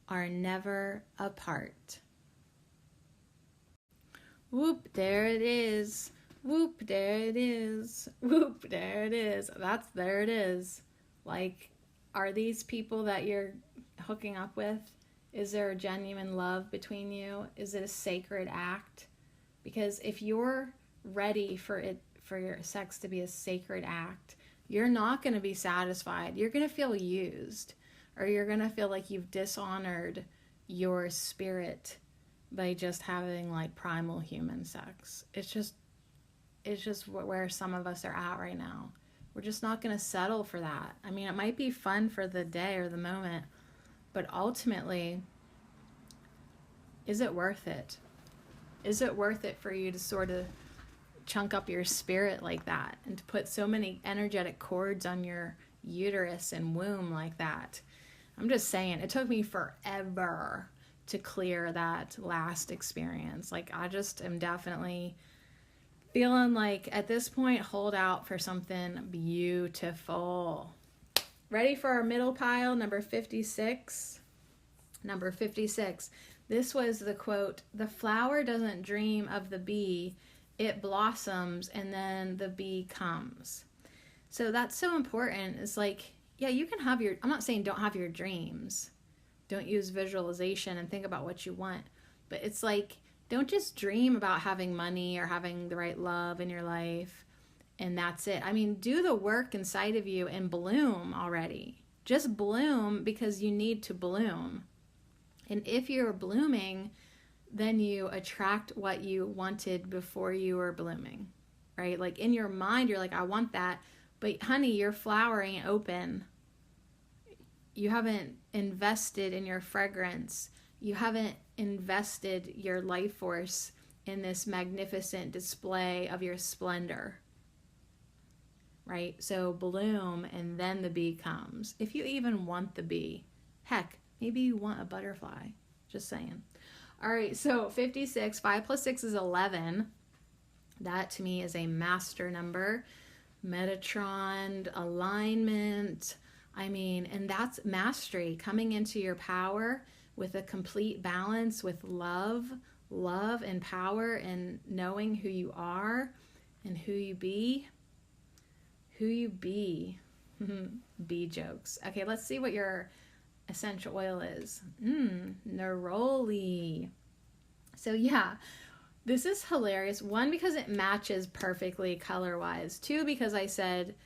are never apart. Whoop, there it is. Whoop, there it is. Whoop, there it is. There it is. Like, are these people that you're hooking up with? Is there a genuine love between you? Is it a sacred act? Because if you're ready for your sex to be a sacred act, you're not going to be satisfied. You're going to feel used, or you're going to feel like you've dishonored your spirit by just having like primal human sex. It's just where some of us are at right now. We're just not going to settle for that. I mean, it might be fun for the day or the moment, but ultimately, is it worth it? Is it worth it for you to sort of chunk up your spirit like that and to put so many energetic cords on your uterus and womb like that? I'm just saying, it took me forever to clear that last experience. Like, I just am definitely Feeling like at this point, hold out for something beautiful. Ready for our middle pile, number 56? Number 56. This was the quote, "The flower doesn't dream of the bee, it blossoms and then the bee comes." So that's so important. It's like, yeah, you can have your, I'm not saying don't have your dreams. Don't use visualization and think about what you want. But it's like, don't just dream about having money or having the right love in your life and that's it. I mean, do the work inside of you and bloom already. Just bloom because you need to bloom. And if you're blooming, then you attract what you wanted before you were blooming, right? Like in your mind, you're like, I want that. But honey, your flower ain't open. You haven't invested in your fragrance. You haven't invested your life force in this magnificent display of your splendor, right? So bloom and then the bee comes. If you even want the bee, heck, maybe you want a butterfly. Just saying. All right, so 56, 5 plus 6 is 11. That to me is a master number. Metatron, alignment. I mean, and that's mastery, coming into your power with a complete balance with love and power and knowing who you are and who you be. Who you be. Bee jokes. Okay, let's see what your essential oil is. Neroli. So yeah, this is hilarious. One, because it matches perfectly color-wise. Two, because I said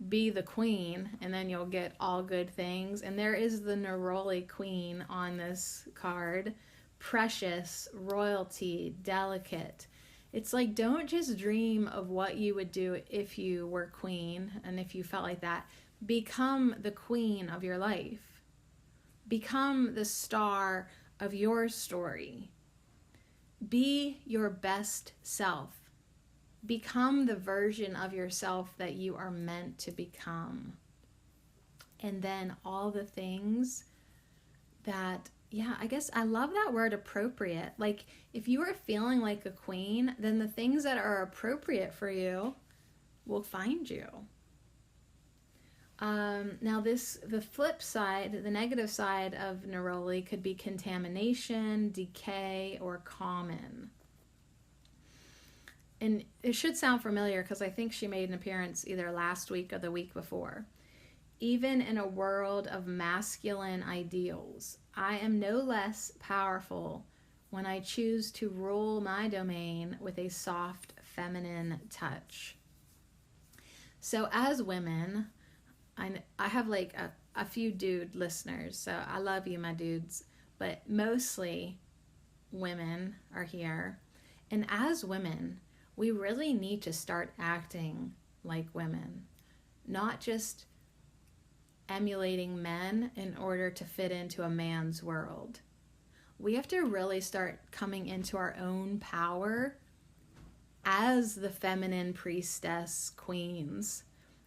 be the queen and then you'll get all good things. And there is the Neroli queen on this card. Precious, royalty, delicate. It's like, don't just dream of what you would do if you were queen and if you felt like that. Become the queen of your life. Become the star of your story. Be your best self. Become the version of yourself that you are meant to become. And then all the things that, yeah, I guess I love that word appropriate. Like if you are feeling like a queen, then the things that are appropriate for you will find you. Now the flip side, the negative side of neroli could be contamination, decay, or common. And it should sound familiar because I think she made an appearance either last week or the week before. Even in a world of masculine ideals, I am no less powerful when I choose to rule my domain with a soft feminine touch. So as women, I have like a few dude listeners, so I love you, my dudes, but mostly women are here. And as women, we really need to start acting like women, not just emulating men in order to fit into a man's world. We have to really start coming into our own power as the feminine priestess queens,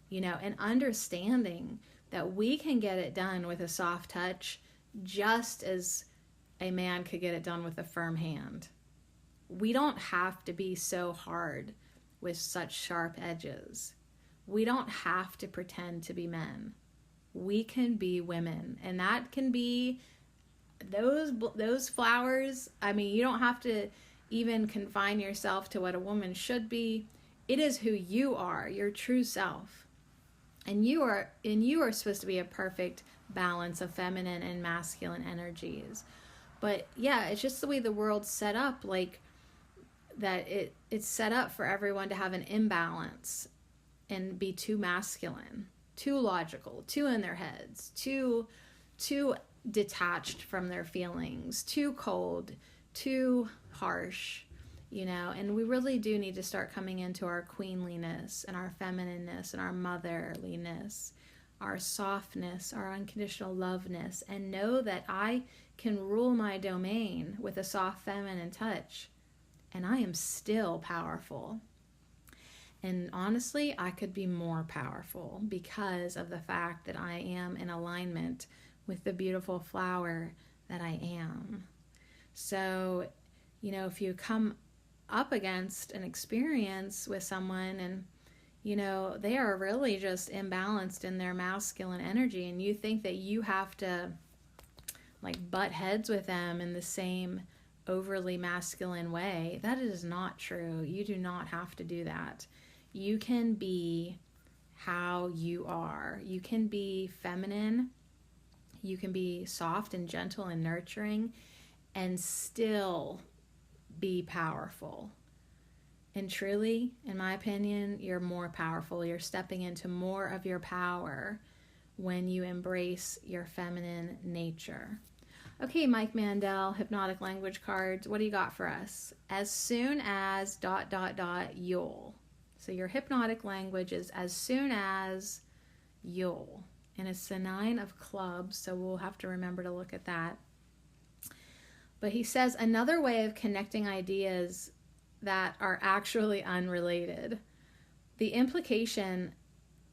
you know, and understanding that we can get it done with a soft touch just as a man could get it done with a firm hand. We don't have to be so hard with such sharp edges. We don't have to pretend to be men. We can be women, and that can be those flowers. I mean, you don't have to even confine yourself to what a woman should be. It is who you are, your true self. And you are supposed to be a perfect balance of feminine and masculine energies. But yeah, it's just the way the world's set up, like that it's set up for everyone to have an imbalance and be too masculine, too logical, too in their heads, too detached from their feelings, too cold, too harsh, you know. And we really do need to start coming into our queenliness and our feminineness and our motherliness, our softness, our unconditional loveness, and know that I can rule my domain with a soft feminine touch, and I am still powerful. And honestly, I could be more powerful because of the fact that I am in alignment with the beautiful flower that I am. So, you know, if you come up against an experience with someone and they are really just imbalanced in their masculine energy, and you think that you have to like butt heads with them in the same overly masculine way. That is not true. You do not have to do that. You can be how you are. You can be feminine. You can be soft and gentle and nurturing and still be powerful. And truly, in my opinion, you're more powerful. You're stepping into more of your power when you embrace your feminine nature. Okay, Mike Mandel, hypnotic language cards. What do you got for us? As soon as ... you'll. So your hypnotic language is as soon as you'll. And it's the 9 of clubs, so we'll have to remember to look at that. But he says another way of connecting ideas that are actually unrelated. The implication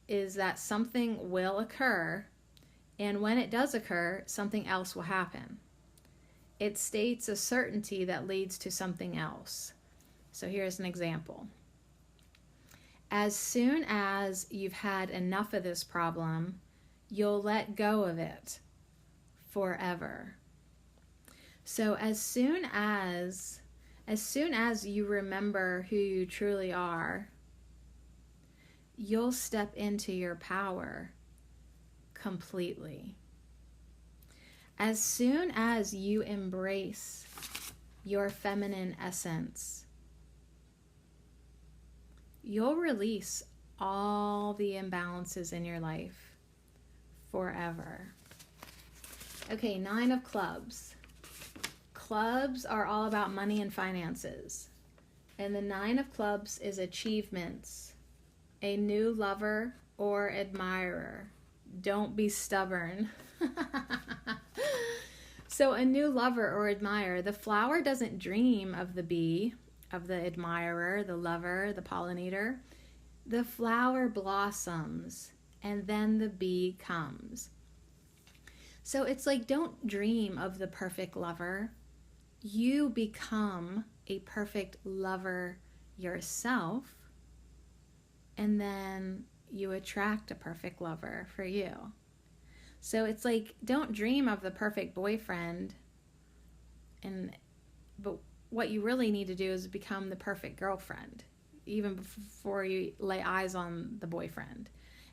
is that something will occur, and when it does occur, something else will happen. It states a certainty that leads to something else. So here's an example. As soon as you've had enough of this problem, you'll let go of it forever. So as soon as you remember who you truly are, you'll step into your power completely. As soon as you embrace your feminine essence, you'll release all the imbalances in your life forever. Okay, 9 of clubs. Clubs are all about money and finances. And the 9 of clubs is achievements, a new lover or admirer. Don't be stubborn. So a new lover or admirer, the flower doesn't dream of the bee, of the admirer, the lover, the pollinator. The flower blossoms and then the bee comes. So it's like, don't dream of the perfect lover. You become a perfect lover yourself, and then you attract a perfect lover for you. So it's like, don't dream of the perfect boyfriend, but what you really need to do is become the perfect girlfriend, even before you lay eyes on the boyfriend.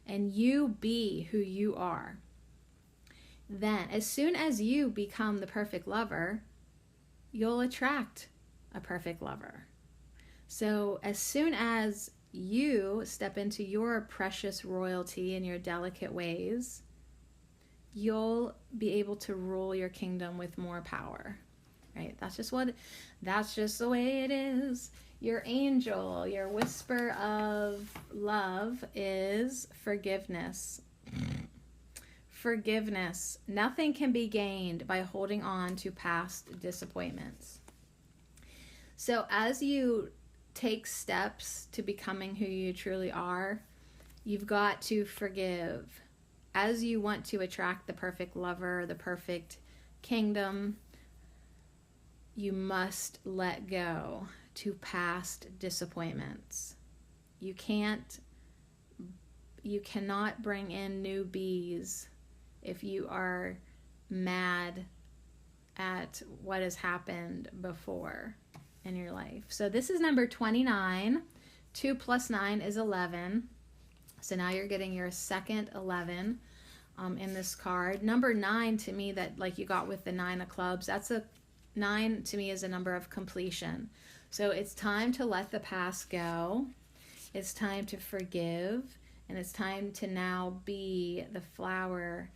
And you be who you are. Then, as soon as you become the perfect lover, you'll attract a perfect lover. So as soon as you step into your precious royalty and your delicate ways, you'll be able to rule your kingdom with more power, right? That's just the way it is. Your angel, your whisper of love is forgiveness. Forgiveness. Nothing can be gained by holding on to past disappointments. So as you take steps to becoming who you truly are, you've got to forgive. As you want to attract the perfect lover, the perfect kingdom, you must let go to past disappointments. You cannot bring in new bees if you are mad at what has happened before in your life. So this is number 29. 2 plus 9 is 11. So now you're getting your second 11 in this card. Number 9 to me, that like you got with the 9 of clubs, 9 to me is a number of completion. So it's time to let the past go. It's time to forgive. And it's time to now be the flower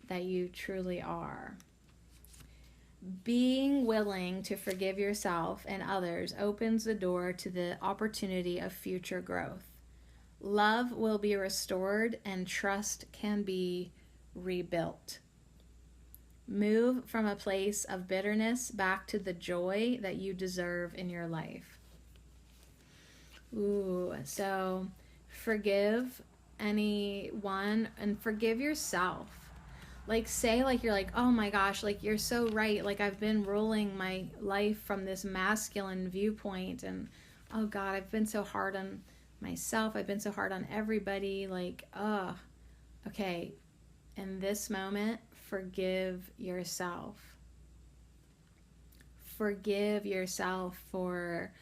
that you truly are. Being willing to forgive yourself and others opens the door to the opportunity of future growth. Love will be restored and trust can be rebuilt. Move from a place of bitterness back to the joy that you deserve in your life. Forgive anyone and forgive yourself. like say like you're like, oh my gosh, like you're so right, like I've been ruling my life from this masculine viewpoint, and oh God, I've been so hard on myself, I've been so hard on everybody, like okay, in this moment, forgive yourself. Forgive yourself for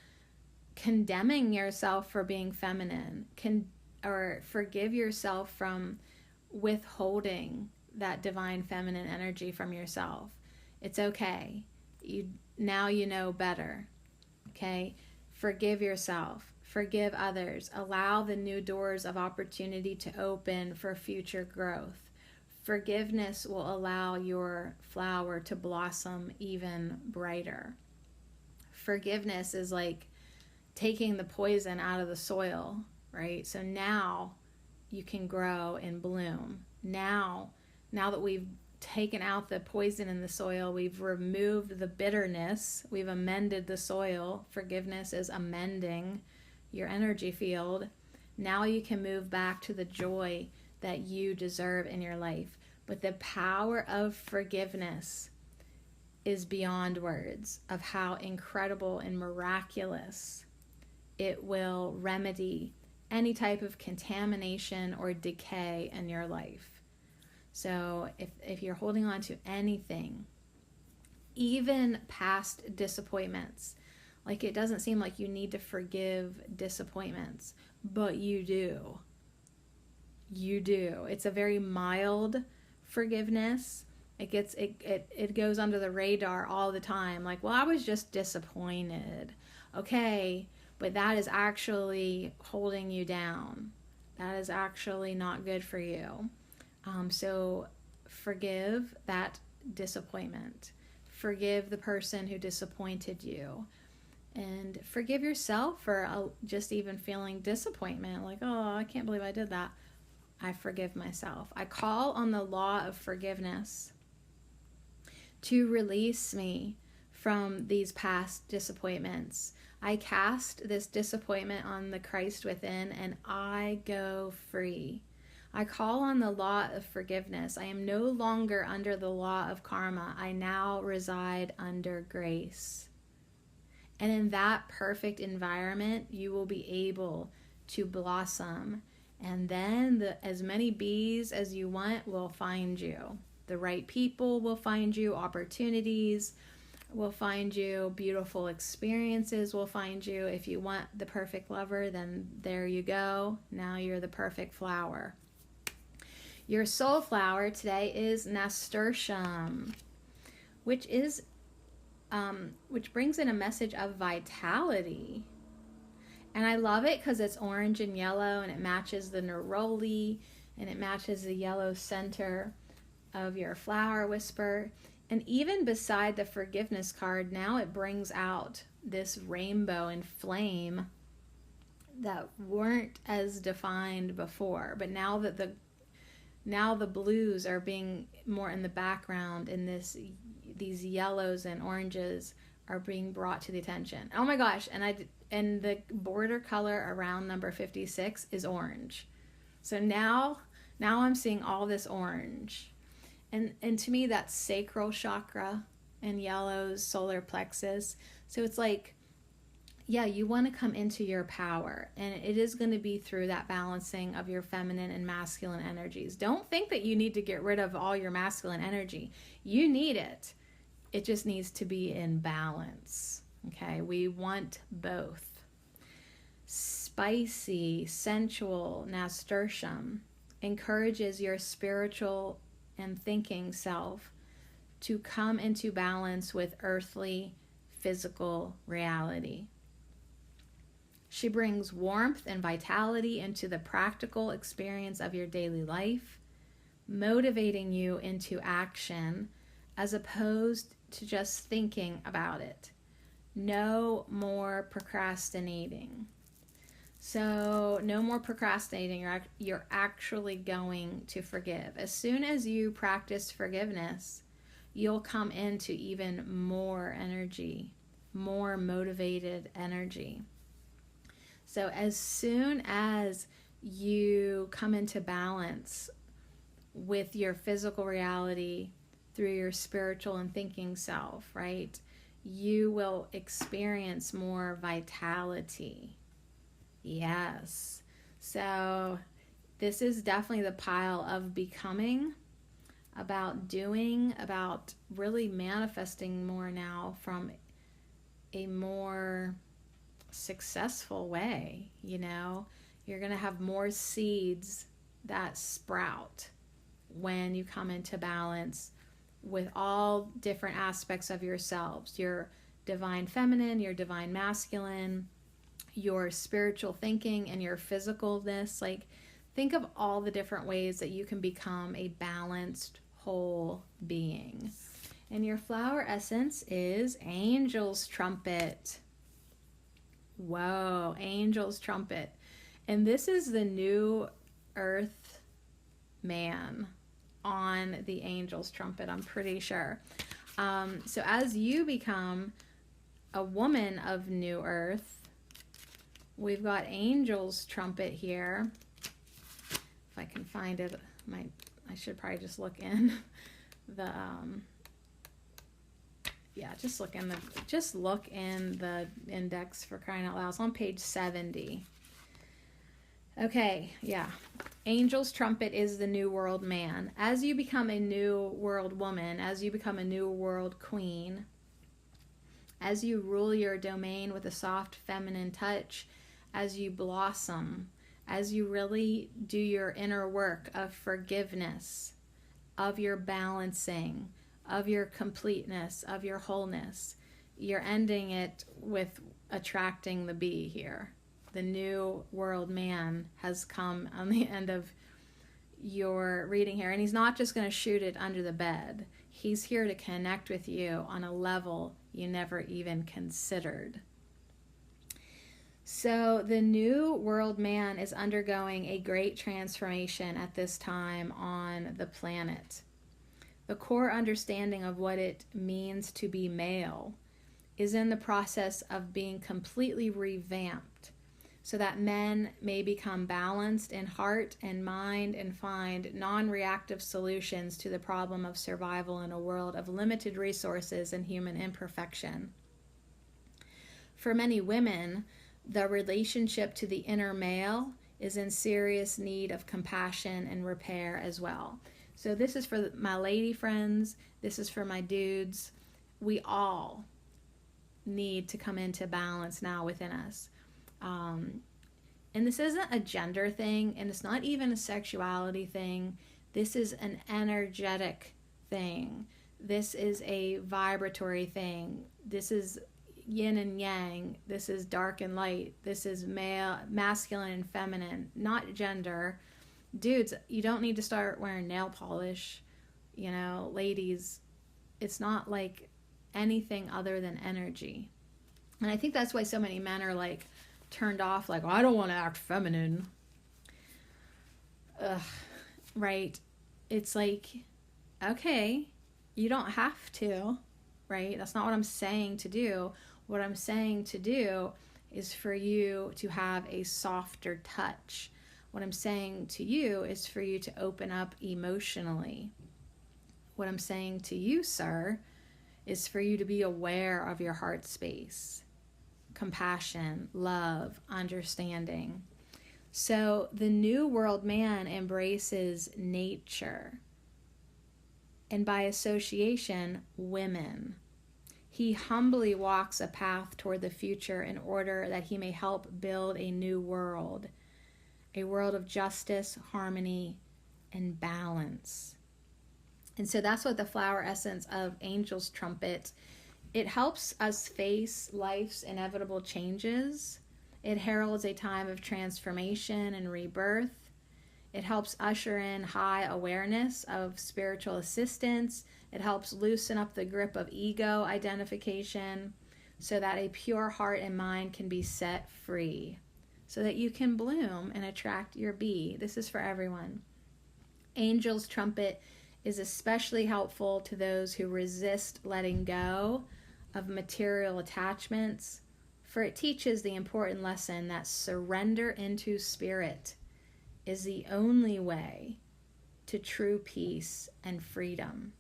condemning yourself for being feminine, or forgive yourself from withholding that divine feminine energy from yourself. It's okay. Now you know better. Okay? Forgive yourself. Forgive others. Allow the new doors of opportunity to open for future growth. Forgiveness will allow your flower to blossom even brighter. Forgiveness is like taking the poison out of the soil, right? So now you can grow and bloom. Now that we've taken out the poison in the soil, we've removed the bitterness, we've amended the soil. Forgiveness is amending your energy field. Now you can move back to the joy that you deserve in your life. But the power of forgiveness is beyond words of how incredible and miraculous it will remedy any type of contamination or decay in your life. So if you're holding on to anything, even past disappointments, like it doesn't seem like you need to forgive disappointments, but you do. You do. It's a very mild forgiveness. It goes under the radar all the time. Like, well, I was just disappointed. Okay, but that is actually holding you down. That is actually not good for you. So forgive that disappointment. Forgive the person who disappointed you. And forgive yourself for just even feeling disappointment. Like, oh, I can't believe I did that. I forgive myself. I call on the law of forgiveness to release me from these past disappointments. I cast this disappointment on the Christ within, and I go free. I call on the law of forgiveness. I am no longer under the law of karma. I now reside under grace. And in that perfect environment, you will be able to blossom. And then as many bees as you want will find you. The right people will find you. Opportunities will find you. Beautiful experiences will find you. If you want the perfect lover, then there you go. Now you're the perfect flower. Your soul flower today is nasturtium, which brings in a message of vitality. And I love it because it's orange and yellow, and it matches the neroli, and it matches the yellow center of your flower whisper. And even beside the forgiveness card, now it brings out this rainbow and flame that weren't as defined before. But now that the blues are being more in the background, and these yellows and oranges are being brought to the attention. Oh my gosh, and the border color around number 56 is orange. So now I'm seeing all this orange. And to me, that's sacral chakra, and yellow's solar plexus. So it's like, yeah, you want to come into your power, and it is going to be through that balancing of your feminine and masculine energies. Don't think that you need to get rid of all your masculine energy. You need it. It just needs to be in balance. Okay, we want both. Spicy, sensual nasturtium encourages your spiritual and thinking self to come into balance with earthly, physical reality. She brings warmth and vitality into the practical experience of your daily life, motivating you into action as opposed to just thinking about it. No more procrastinating. So no more procrastinating. You're actually going to forgive. As soon as you practice forgiveness, you'll come into even more energy, more motivated energy. So as soon as you come into balance with your physical reality through your spiritual and thinking self, right? You will experience more vitality. Yes. So this is definitely the pile of becoming, about doing, about really manifesting more now from a more successful way. You know, you're going to have more seeds that sprout when you come into balance with all different aspects of yourselves, your divine feminine, your divine masculine, your spiritual thinking, and your physicalness. Like, think of all the different ways that you can become a balanced whole being. And your flower essence is Angel's Trumpet. Whoa, Angel's Trumpet. And this is the new earth man on the Angel's Trumpet, I'm pretty sure. So as you become a woman of new earth, we've got Angel's Trumpet here. If I can find it, I should probably just look in the just look in the index, for crying out loud. It's on page 70. Okay, yeah. Angel's Trumpet is the new world man. As you become a new world woman, as you become a new world queen, as you rule your domain with a soft feminine touch, as you blossom, as you really do your inner work of forgiveness, of your balancing, of your completeness, of your wholeness, you're ending it with attracting the bee here. The new world man has come on the end of your reading here, and he's not just going to shoot it under the bed. He's here to connect with you on a level you never even considered. So the new world man is undergoing a great transformation at this time on the planet. The core understanding of what it means to be male is in the process of being completely revamped, so that men may become balanced in heart and mind and find non-reactive solutions to the problem of survival in a world of limited resources and human imperfection. For many women, the relationship to the inner male is in serious need of compassion and repair as well. So this is for my lady friends, this is for my dudes. We all need to come into balance now within us. And this isn't a gender thing, and it's not even a sexuality thing. This is an energetic thing. This is a vibratory thing. This is yin and yang. This is dark and light. This is male, masculine and feminine, not gender. Dudes, you don't need to start wearing nail polish. You know, ladies, it's not like anything other than energy. And I think that's why so many men are like turned off, like, oh, I don't want to act feminine. Ugh, right? It's like, okay, you don't have to, right? That's not what I'm saying to do. What I'm saying to do is for you to have a softer touch. What I'm saying to you is for you to open up emotionally. What I'm saying to you, sir, is for you to be aware of your heart space. Compassion, love, understanding. So the new world man embraces nature, and by association, women. He humbly walks a path toward the future in order that he may help build a new world, a world of justice, harmony, and balance. And so that's what the flower essence of Angel's Trumpet, it helps us face life's inevitable changes. It heralds a time of transformation and rebirth. It helps usher in high awareness of spiritual assistance. It helps loosen up the grip of ego identification so that a pure heart and mind can be set free, so that you can bloom and attract your bee. This is for everyone. Angel's Trumpet is especially helpful to those who resist letting go of material attachments, for it teaches the important lesson that surrender into spirit is the only way to true peace and freedom.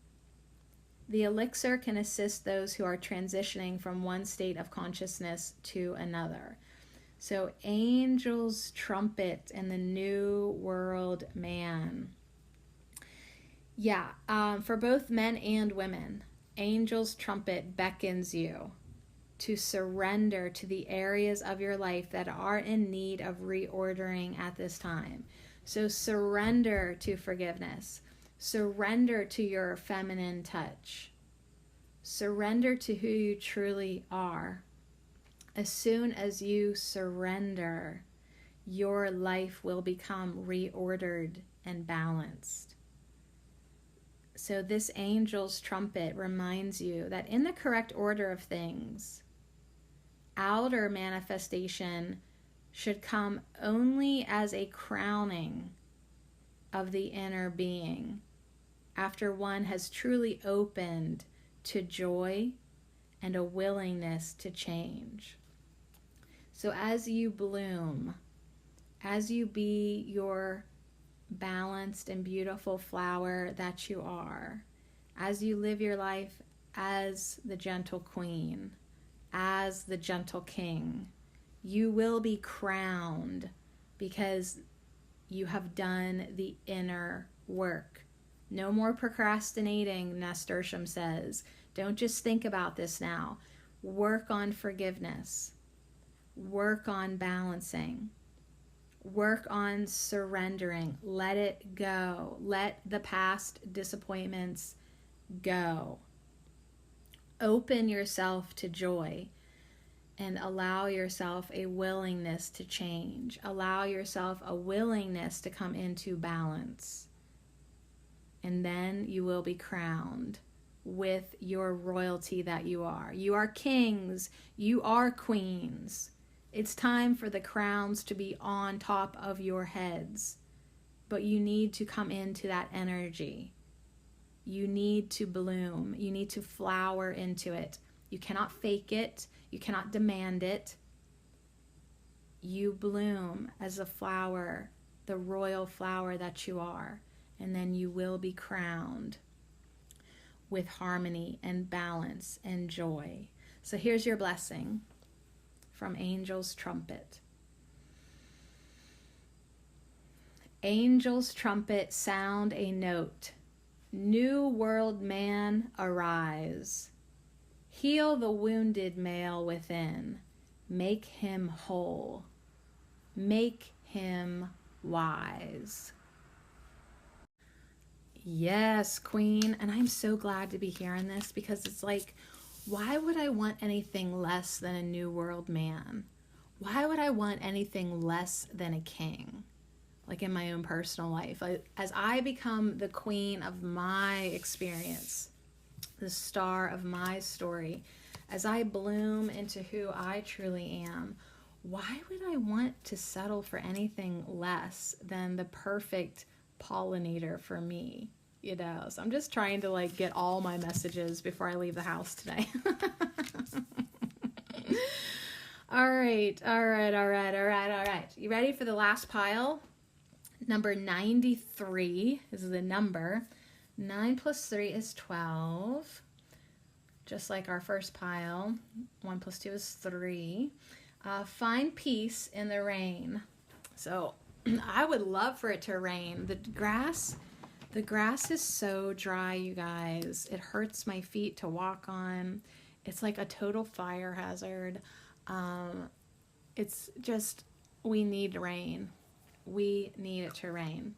The elixir can assist those who are transitioning from one state of consciousness to another. So angel's trumpet and the new world man. Yeah, for both men and women, angel's trumpet beckons you to surrender to the areas of your life that are in need of reordering at this time. So surrender to forgiveness. Surrender to your feminine touch. Surrender to who you truly are. As soon as you surrender, your life will become reordered and balanced. So this angel's trumpet reminds you that in the correct order of things, outer manifestation should come only as a crowning of the inner being after one has truly opened to joy and a willingness to change. So as you bloom, as you be your balanced and beautiful flower that you are, as you live your life as the gentle queen, as the gentle king, you will be crowned because you have done the inner work. No more procrastinating, nasturtium says. Don't just think about this now. Work on forgiveness. Work on balancing. Work on surrendering. Let it go. Let the past disappointments go. Open yourself to joy and allow yourself a willingness to change. Allow yourself a willingness to come into balance. And then you will be crowned with your royalty that you are. You are kings. You are queens. It's time for the crowns to be on top of your heads. But you need to come into that energy. You need to bloom. You need to flower into it. You cannot fake it. You cannot demand it. You bloom as a flower, the royal flower that you are. And then you will be crowned with harmony and balance and joy. So here's your blessing from Angel's Trumpet. Angel's trumpet, sound a note. New world man, arise. Heal the wounded male within. Make him whole. Make him wise. Yes, Queen. And I'm so glad to be hearing this because it's like, why would I want anything less than a new world man? Why would I want anything less than a king? Like in my own personal life. As I become the queen of my experience, the star of my story, as I bloom into who I truly am, why would I want to settle for anything less than the perfect pollinator for me? You know, so I'm just trying to like get all my messages before I leave the house today. All right. You ready for the last pile? Number 93 is the number. 9 plus 3 is 12. Just like our first pile. 1 plus 2 is 3. Find peace in the rain. So I would love for it to rain. The grass is so dry, you guys. It hurts my feet to walk on. It's like a total fire hazard. It's just, we need rain. We need it to rain.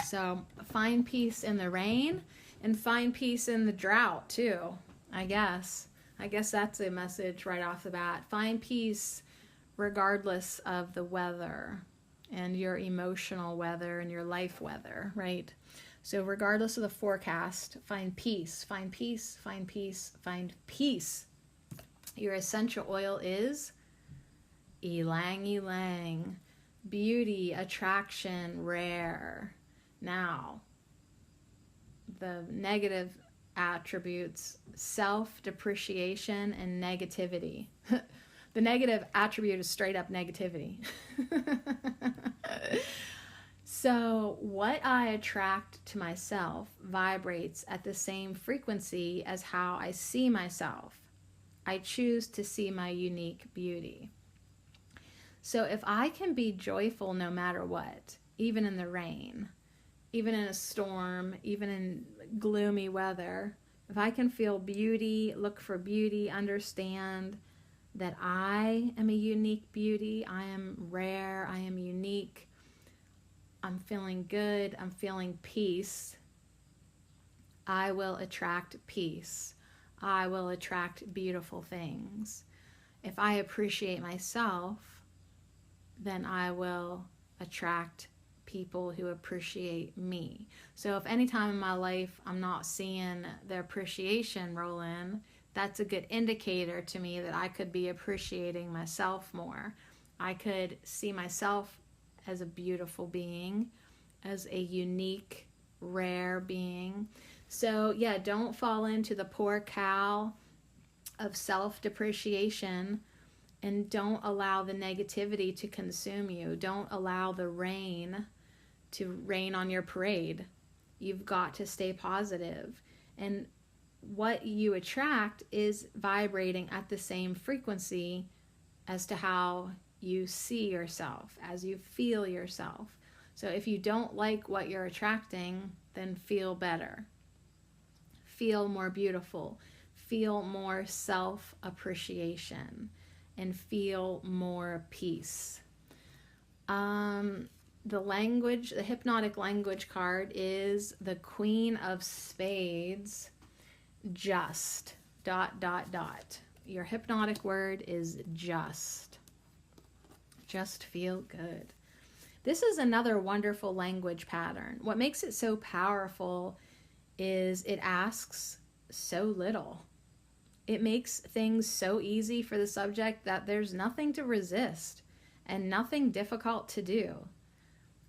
So find peace in the rain and find peace in the drought too, I guess. I guess that's a message right off the bat. Find peace regardless of the weather and your emotional weather and your life weather, right? So regardless of the forecast, find peace, find peace, find peace, find peace. Your essential oil is ylang ylang. Beauty, attraction, rare. Now, the negative attributes, self-depreciation and negativity. The negative attribute is straight up negativity. So what I attract to myself vibrates at the same frequency as how I see myself. I choose to see my unique beauty. So if I can be joyful no matter what, even in the rain, even in a storm, even in gloomy weather, if I can feel beauty, look for beauty, understand that I am a unique beauty, I am rare, I am unique, I'm feeling good, I'm feeling peace, I will attract peace. I will attract beautiful things. If I appreciate myself, then I will attract people who appreciate me. So if any time in my life I'm not seeing the appreciation roll in, that's a good indicator to me that I could be appreciating myself more. I could see myself as a beautiful being, as a unique, rare being. So yeah, don't fall into the poor cow of self-depreciation, and don't allow the negativity to consume you. Don't allow the rain to rain on your parade. You've got to stay positive. And what you attract is vibrating at the same frequency as to how you see yourself, as you feel yourself. So if you don't like what you're attracting, then feel better. Feel more beautiful. Feel more self-appreciation. And feel more peace. The hypnotic language card is the Queen of Spades. Just. ... Your hypnotic word is just. Just feel good. This is another wonderful language pattern. What makes it so powerful is it asks so little. It makes things so easy for the subject that there's nothing to resist and nothing difficult to do.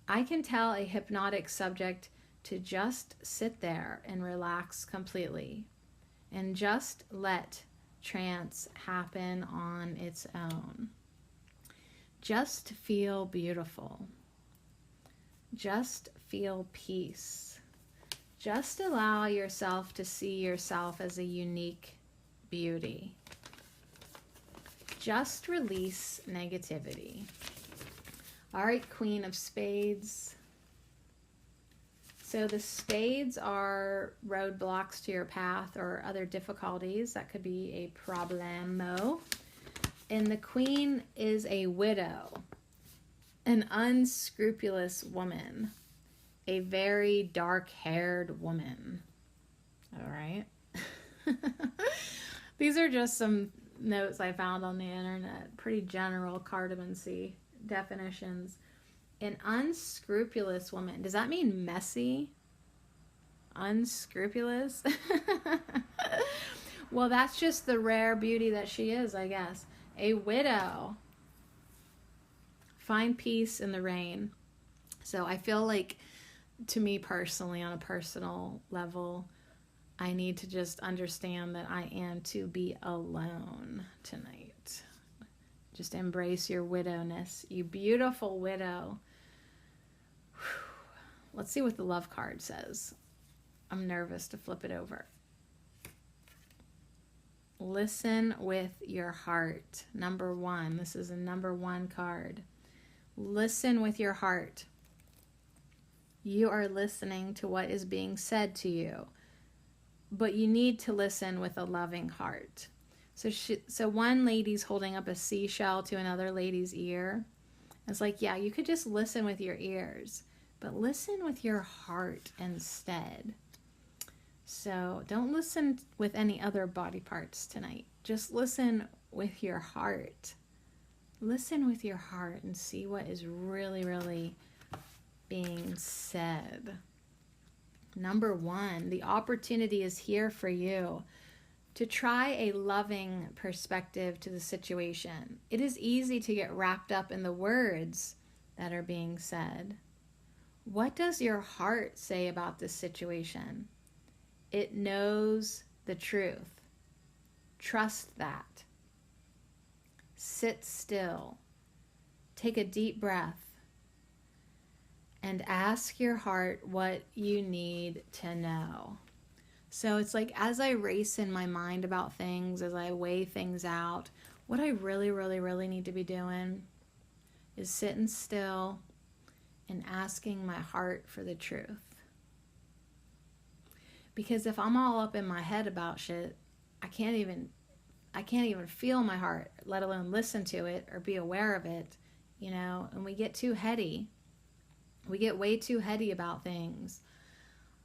I can tell a hypnotic subject to just sit there and relax completely and just let trance happen on its own. Just feel beautiful. Just feel peace. Just allow yourself to see yourself as a unique beauty. Just release negativity. All right, Queen of Spades. So the spades are roadblocks to your path or other difficulties. That could be a problemo. And the Queen is a widow, an unscrupulous woman, a very dark-haired woman. All right. These are just some notes I found on the internet. Pretty general cartomancy definitions. An unscrupulous woman. Does that mean messy? Unscrupulous? Well, that's just the rare beauty that she is, I guess. A widow. Find peace in the rain. So I feel like, to me personally, on a personal level, I need to just understand that I am to be alone tonight. Just embrace your widowness, you beautiful widow. Let's see what the love card says. I'm nervous to flip it over. Listen with your heart. Number 1. This is a number 1 card. Listen with your heart. You are listening to what is being said to you, but you need to listen with a loving heart. So one lady's holding up a seashell to another lady's ear. It's like, yeah, you could just listen with your ears, but listen with your heart instead. So don't listen with any other body parts tonight. Just listen with your heart. Listen with your heart and see what is really, really being said. Number 1, the opportunity is here for you to try a loving perspective to the situation. It is easy to get wrapped up in the words that are being said. What does your heart say about this situation? It knows the truth. Trust that. Sit still. Take a deep breath. and ask your heart what you need to know. So it's like as I race in my mind about things, as I weigh things out, what I really, really, really need to be doing is sitting still and asking my heart for the truth. Because if I'm all up in my head about shit, I can't even feel my heart, let alone listen to it or be aware of it, and we get too heady. We get way too heady about things,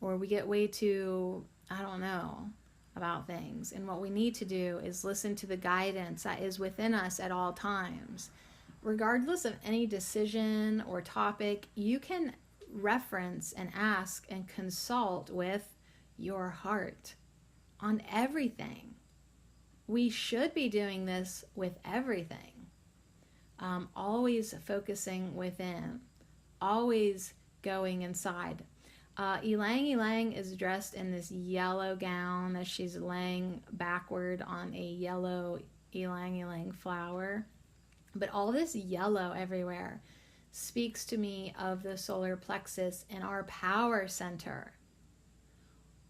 or we get way too, about things. And what we need to do is listen to the guidance that is within us at all times. Regardless of any decision or topic, you can reference and ask and consult with your heart on everything. We should be doing this with everything. Always focusing within, always going inside. Ylang is dressed in this yellow gown as she's laying backward on a yellow ylang flower. But all this yellow everywhere speaks to me of the solar plexus and our power center.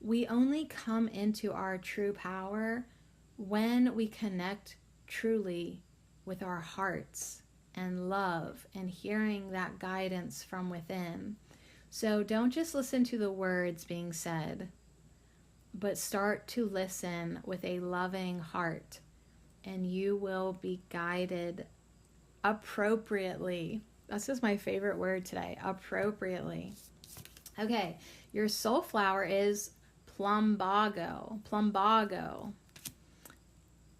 We only come into our true power when we connect truly with our hearts and love and hearing that guidance from within. So don't just listen to the words being said, but start to listen with a loving heart, and you will be guided appropriately. That's just my favorite word today, appropriately. Okay, your soul flower is plumbago,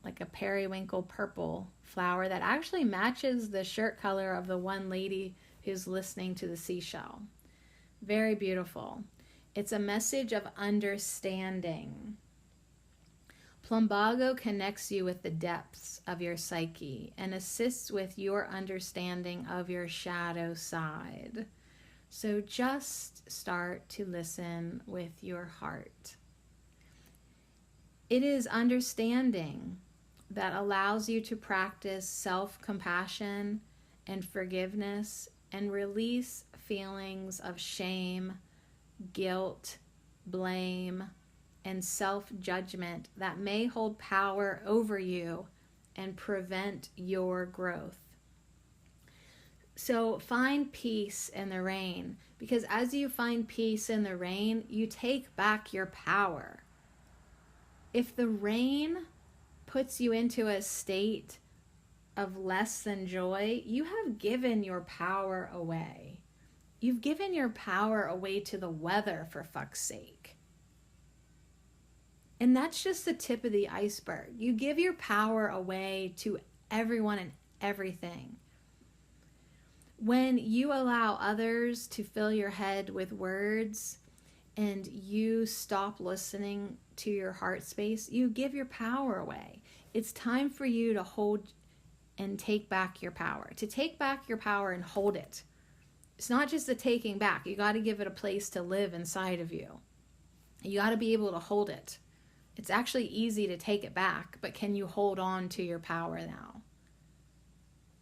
like a periwinkle purple flower that actually matches the shirt color of the one lady who's listening to the seashell. Very beautiful. It's a message of understanding. Plumbago connects you with the depths of your psyche and assists with your understanding of your shadow side. So just start to listen with your heart. It is understanding that allows you to practice self-compassion and forgiveness and release feelings of shame, guilt, blame, and self-judgment that may hold power over you and prevent your growth. So find peace in the rain, because as you find peace in the rain, you take back your power. If the rain puts you into a state of less than joy, you have given your power away. You've given your power away to the weather, for fuck's sake. And that's just the tip of the iceberg. You give your power away to everyone and everything. When you allow others to fill your head with words and you stop listening to your heart space, you give your power away. It's time for you to hold and take back your power. To take back your power and hold it. It's not just the taking back. You got to give it a place to live inside of you. You got to be able to hold it. It's actually easy to take it back, but can you hold on to your power now?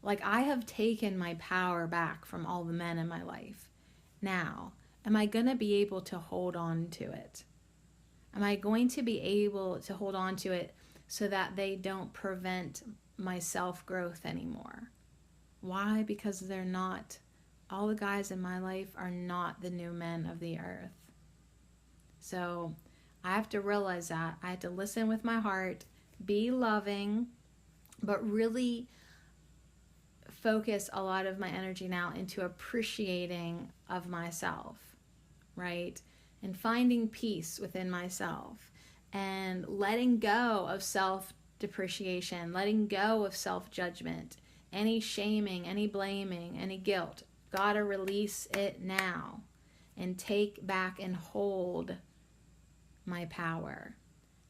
Like, I have taken my power back from all the men in my life. Now, am I going to be able to hold on to it? Am I going to be able to hold on to it so that they don't prevent my self-growth anymore? Why? Because they're not. All the guys in my life are not the new men of the earth. So I have to realize that. I have to listen with my heart, be loving, but really focus a lot of my energy now into appreciating of myself, right? And finding peace within myself and letting go of self-depreciation, letting go of self-judgment, any shaming, any blaming, any guilt. Gotta release it now and take back and hold my power.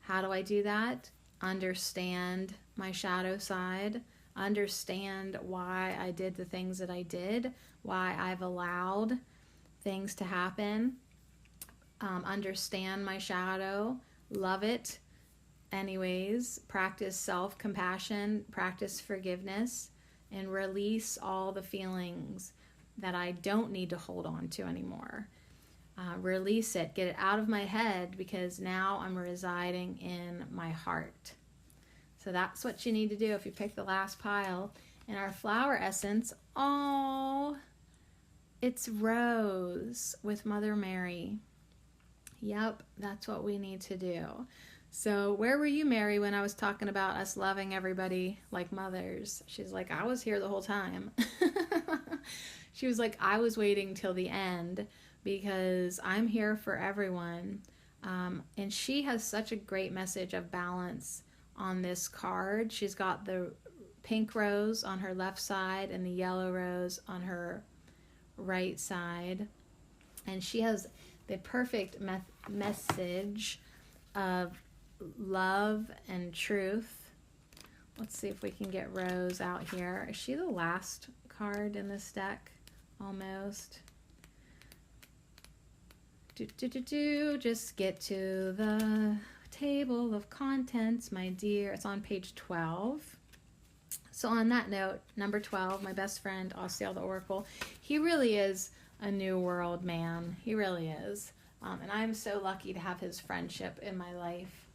How do I do that? Understand my shadow side. Understand why I did the things that I did, why I've allowed things to happen. Understand my shadow, love it anyways, practice self-compassion, practice forgiveness, and release all the feelings that I don't need to hold on to anymore. Release it, get it out of my head, because now I'm residing in my heart. So that's what you need to do if you pick the last pile. And our flower essence, oh, it's Rose with Mother Mary. Yep, that's what we need to do. So where were you, Mary, when I was talking about us loving everybody like mothers? She's like, I was here the whole time. She was like, I was waiting till the end because I'm here for everyone. And she has such a great message of balance on this card. She's got the pink rose on her left side and the yellow rose on her right side. And she has the perfect message of love and truth. Let's see if we can get Rose out here. Is she the last card in this deck? Almost. Just get to the table of contents, my dear. It's on page 12. So on that note, number 12, my best friend, Osceola the Oracle, he really is a New World man. He really is. And I'm so lucky to have his friendship in my life.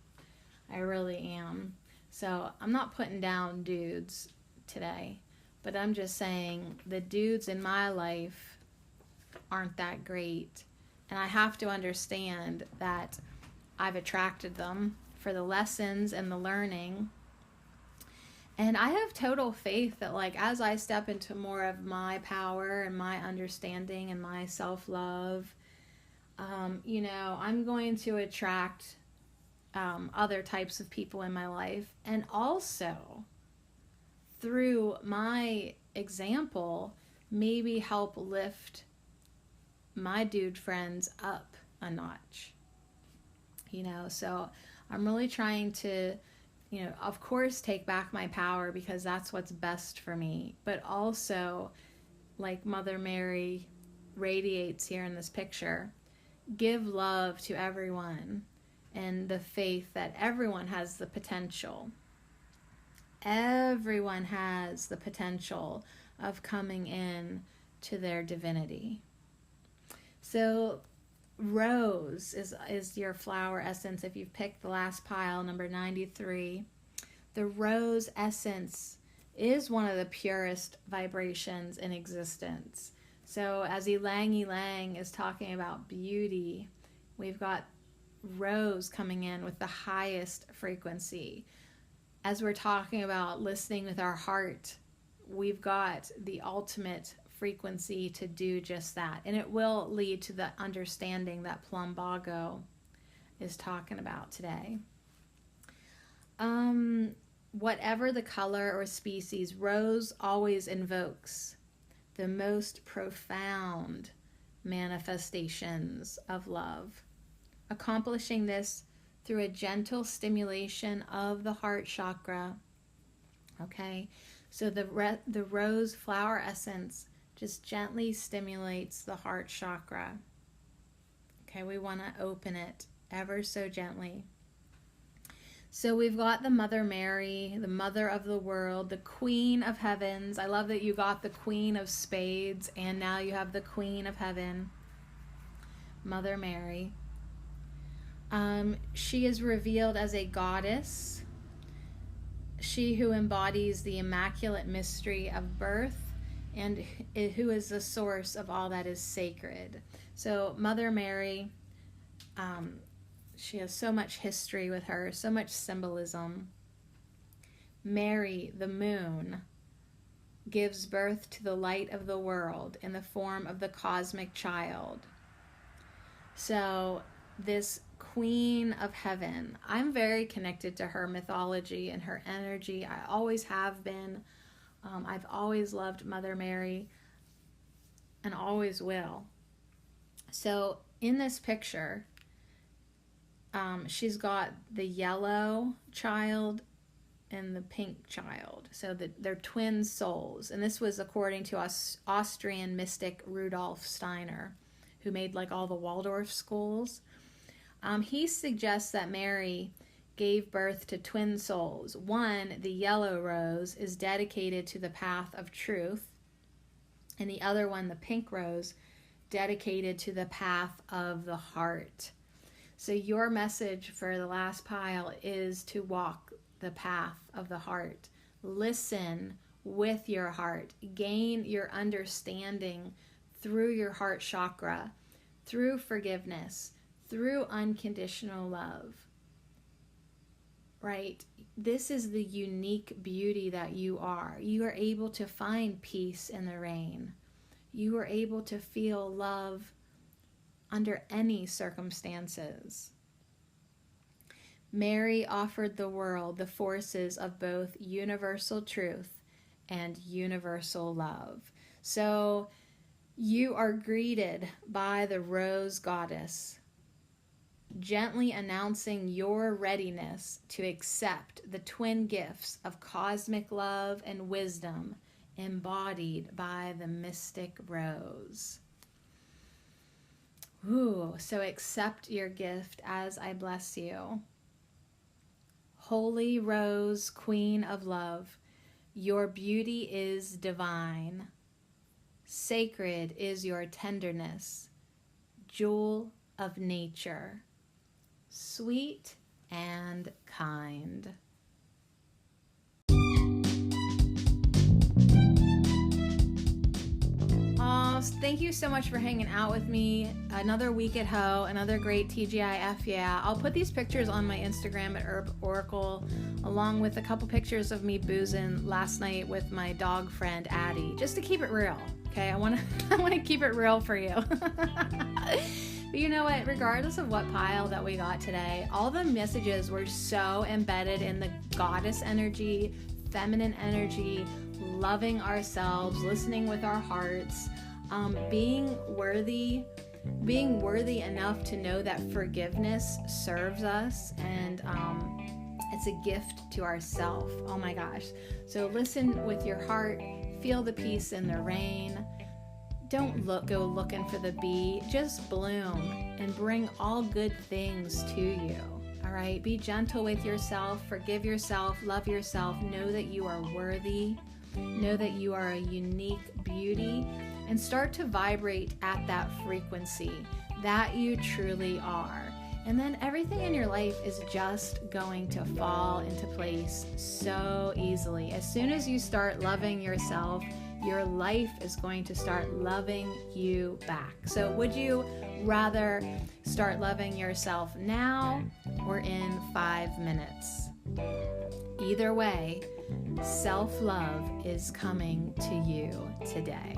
I really am. So I'm not putting down dudes today, but I'm just saying the dudes in my life aren't that great. And I have to understand that I've attracted them for the lessons and the learning. And I have total faith that, like, as I step into more of my power and my understanding and my self-love, I'm going to attract other types of people in my life. And also, through my example, maybe help lift my dude friends up a notch. So I'm really trying to, of course, take back my power because that's what's best for me. But also, like Mother Mary radiates here in this picture, give love to everyone and the faith that everyone has the potential. Everyone has the potential of coming in to their divinity. So Rose is your flower essence. If you've picked the last pile, number 93, the rose essence is one of the purest vibrations in existence. So as Ylang Ylang is talking about beauty, we've got Rose coming in with the highest frequency. As we're talking about listening with our heart, we've got the ultimate frequency to do just that. And it will lead to the understanding that Plumbago is talking about today. Whatever the color or species, Rose always invokes the most profound manifestations of love, accomplishing this through a gentle stimulation of the heart chakra. Okay, so the rose flower essence just gently stimulates the heart chakra. Okay, we want to open it ever so gently. So we've got the Mother Mary, the Mother of the World, the Queen of Heavens. I love that you got the Queen of Spades, and now you have the Queen of Heaven, Mother Mary. She is revealed as a goddess, she who embodies the immaculate mystery of birth, and who is the source of all that is sacred. So Mother Mary, she has so much history with her, so much symbolism. Mary, the moon, gives birth to the light of the world in the form of the cosmic child. So this Queen of Heaven, I'm very connected to her mythology and her energy. I always have been. I've always loved Mother Mary and always will. So in this picture, she's got the yellow child and the pink child. So they're twin souls. And this was according to Austrian mystic Rudolf Steiner, who made like all the Waldorf schools. He suggests that Mary gave birth to twin souls. One, the yellow rose, is dedicated to the path of truth. and the other one, the pink rose, dedicated to the path of the heart. So your message for the last pile is to walk the path of the heart. Listen with your heart. Gain your understanding through your heart chakra, through forgiveness, through unconditional love. Right? This is the unique beauty that you are. You are able to find peace in the rain. You are able to feel love under any circumstances. Mary offered the world the forces of both universal truth and universal love. So you are greeted by the rose goddess, gently announcing your readiness to accept the twin gifts of cosmic love and wisdom embodied by the mystic rose. Ooh, so accept your gift as I bless you. Holy Rose, Queen of Love, your beauty is divine. Sacred is your tenderness, jewel of nature, sweet and kind. Thank you so much for hanging out with me. Another week at Ho, another great TGIF, yeah. I'll put these pictures on my Instagram at Herb Oracle, along with a couple pictures of me boozing last night with my dog friend Addie, just to keep it real, okay? I want to keep it real for you. But you know what? Regardless of what pile that we got today, all the messages were so embedded in the goddess energy, feminine energy, loving ourselves, listening with our hearts, being worthy enough to know that forgiveness serves us, and it's a gift to ourself. Oh my gosh. So listen with your heart, feel the peace in the rain. Don't go looking for the bee, just bloom and bring all good things to you. All right, be gentle with yourself, forgive yourself, love yourself, know that you are worthy, know that you are a unique beauty, and start to vibrate at that frequency that you truly are. And then everything in your life is just going to fall into place so easily. As soon as you start loving yourself, your life is going to start loving you back. So would you rather start loving yourself now or in 5 minutes? Either way, self-love is coming to you today.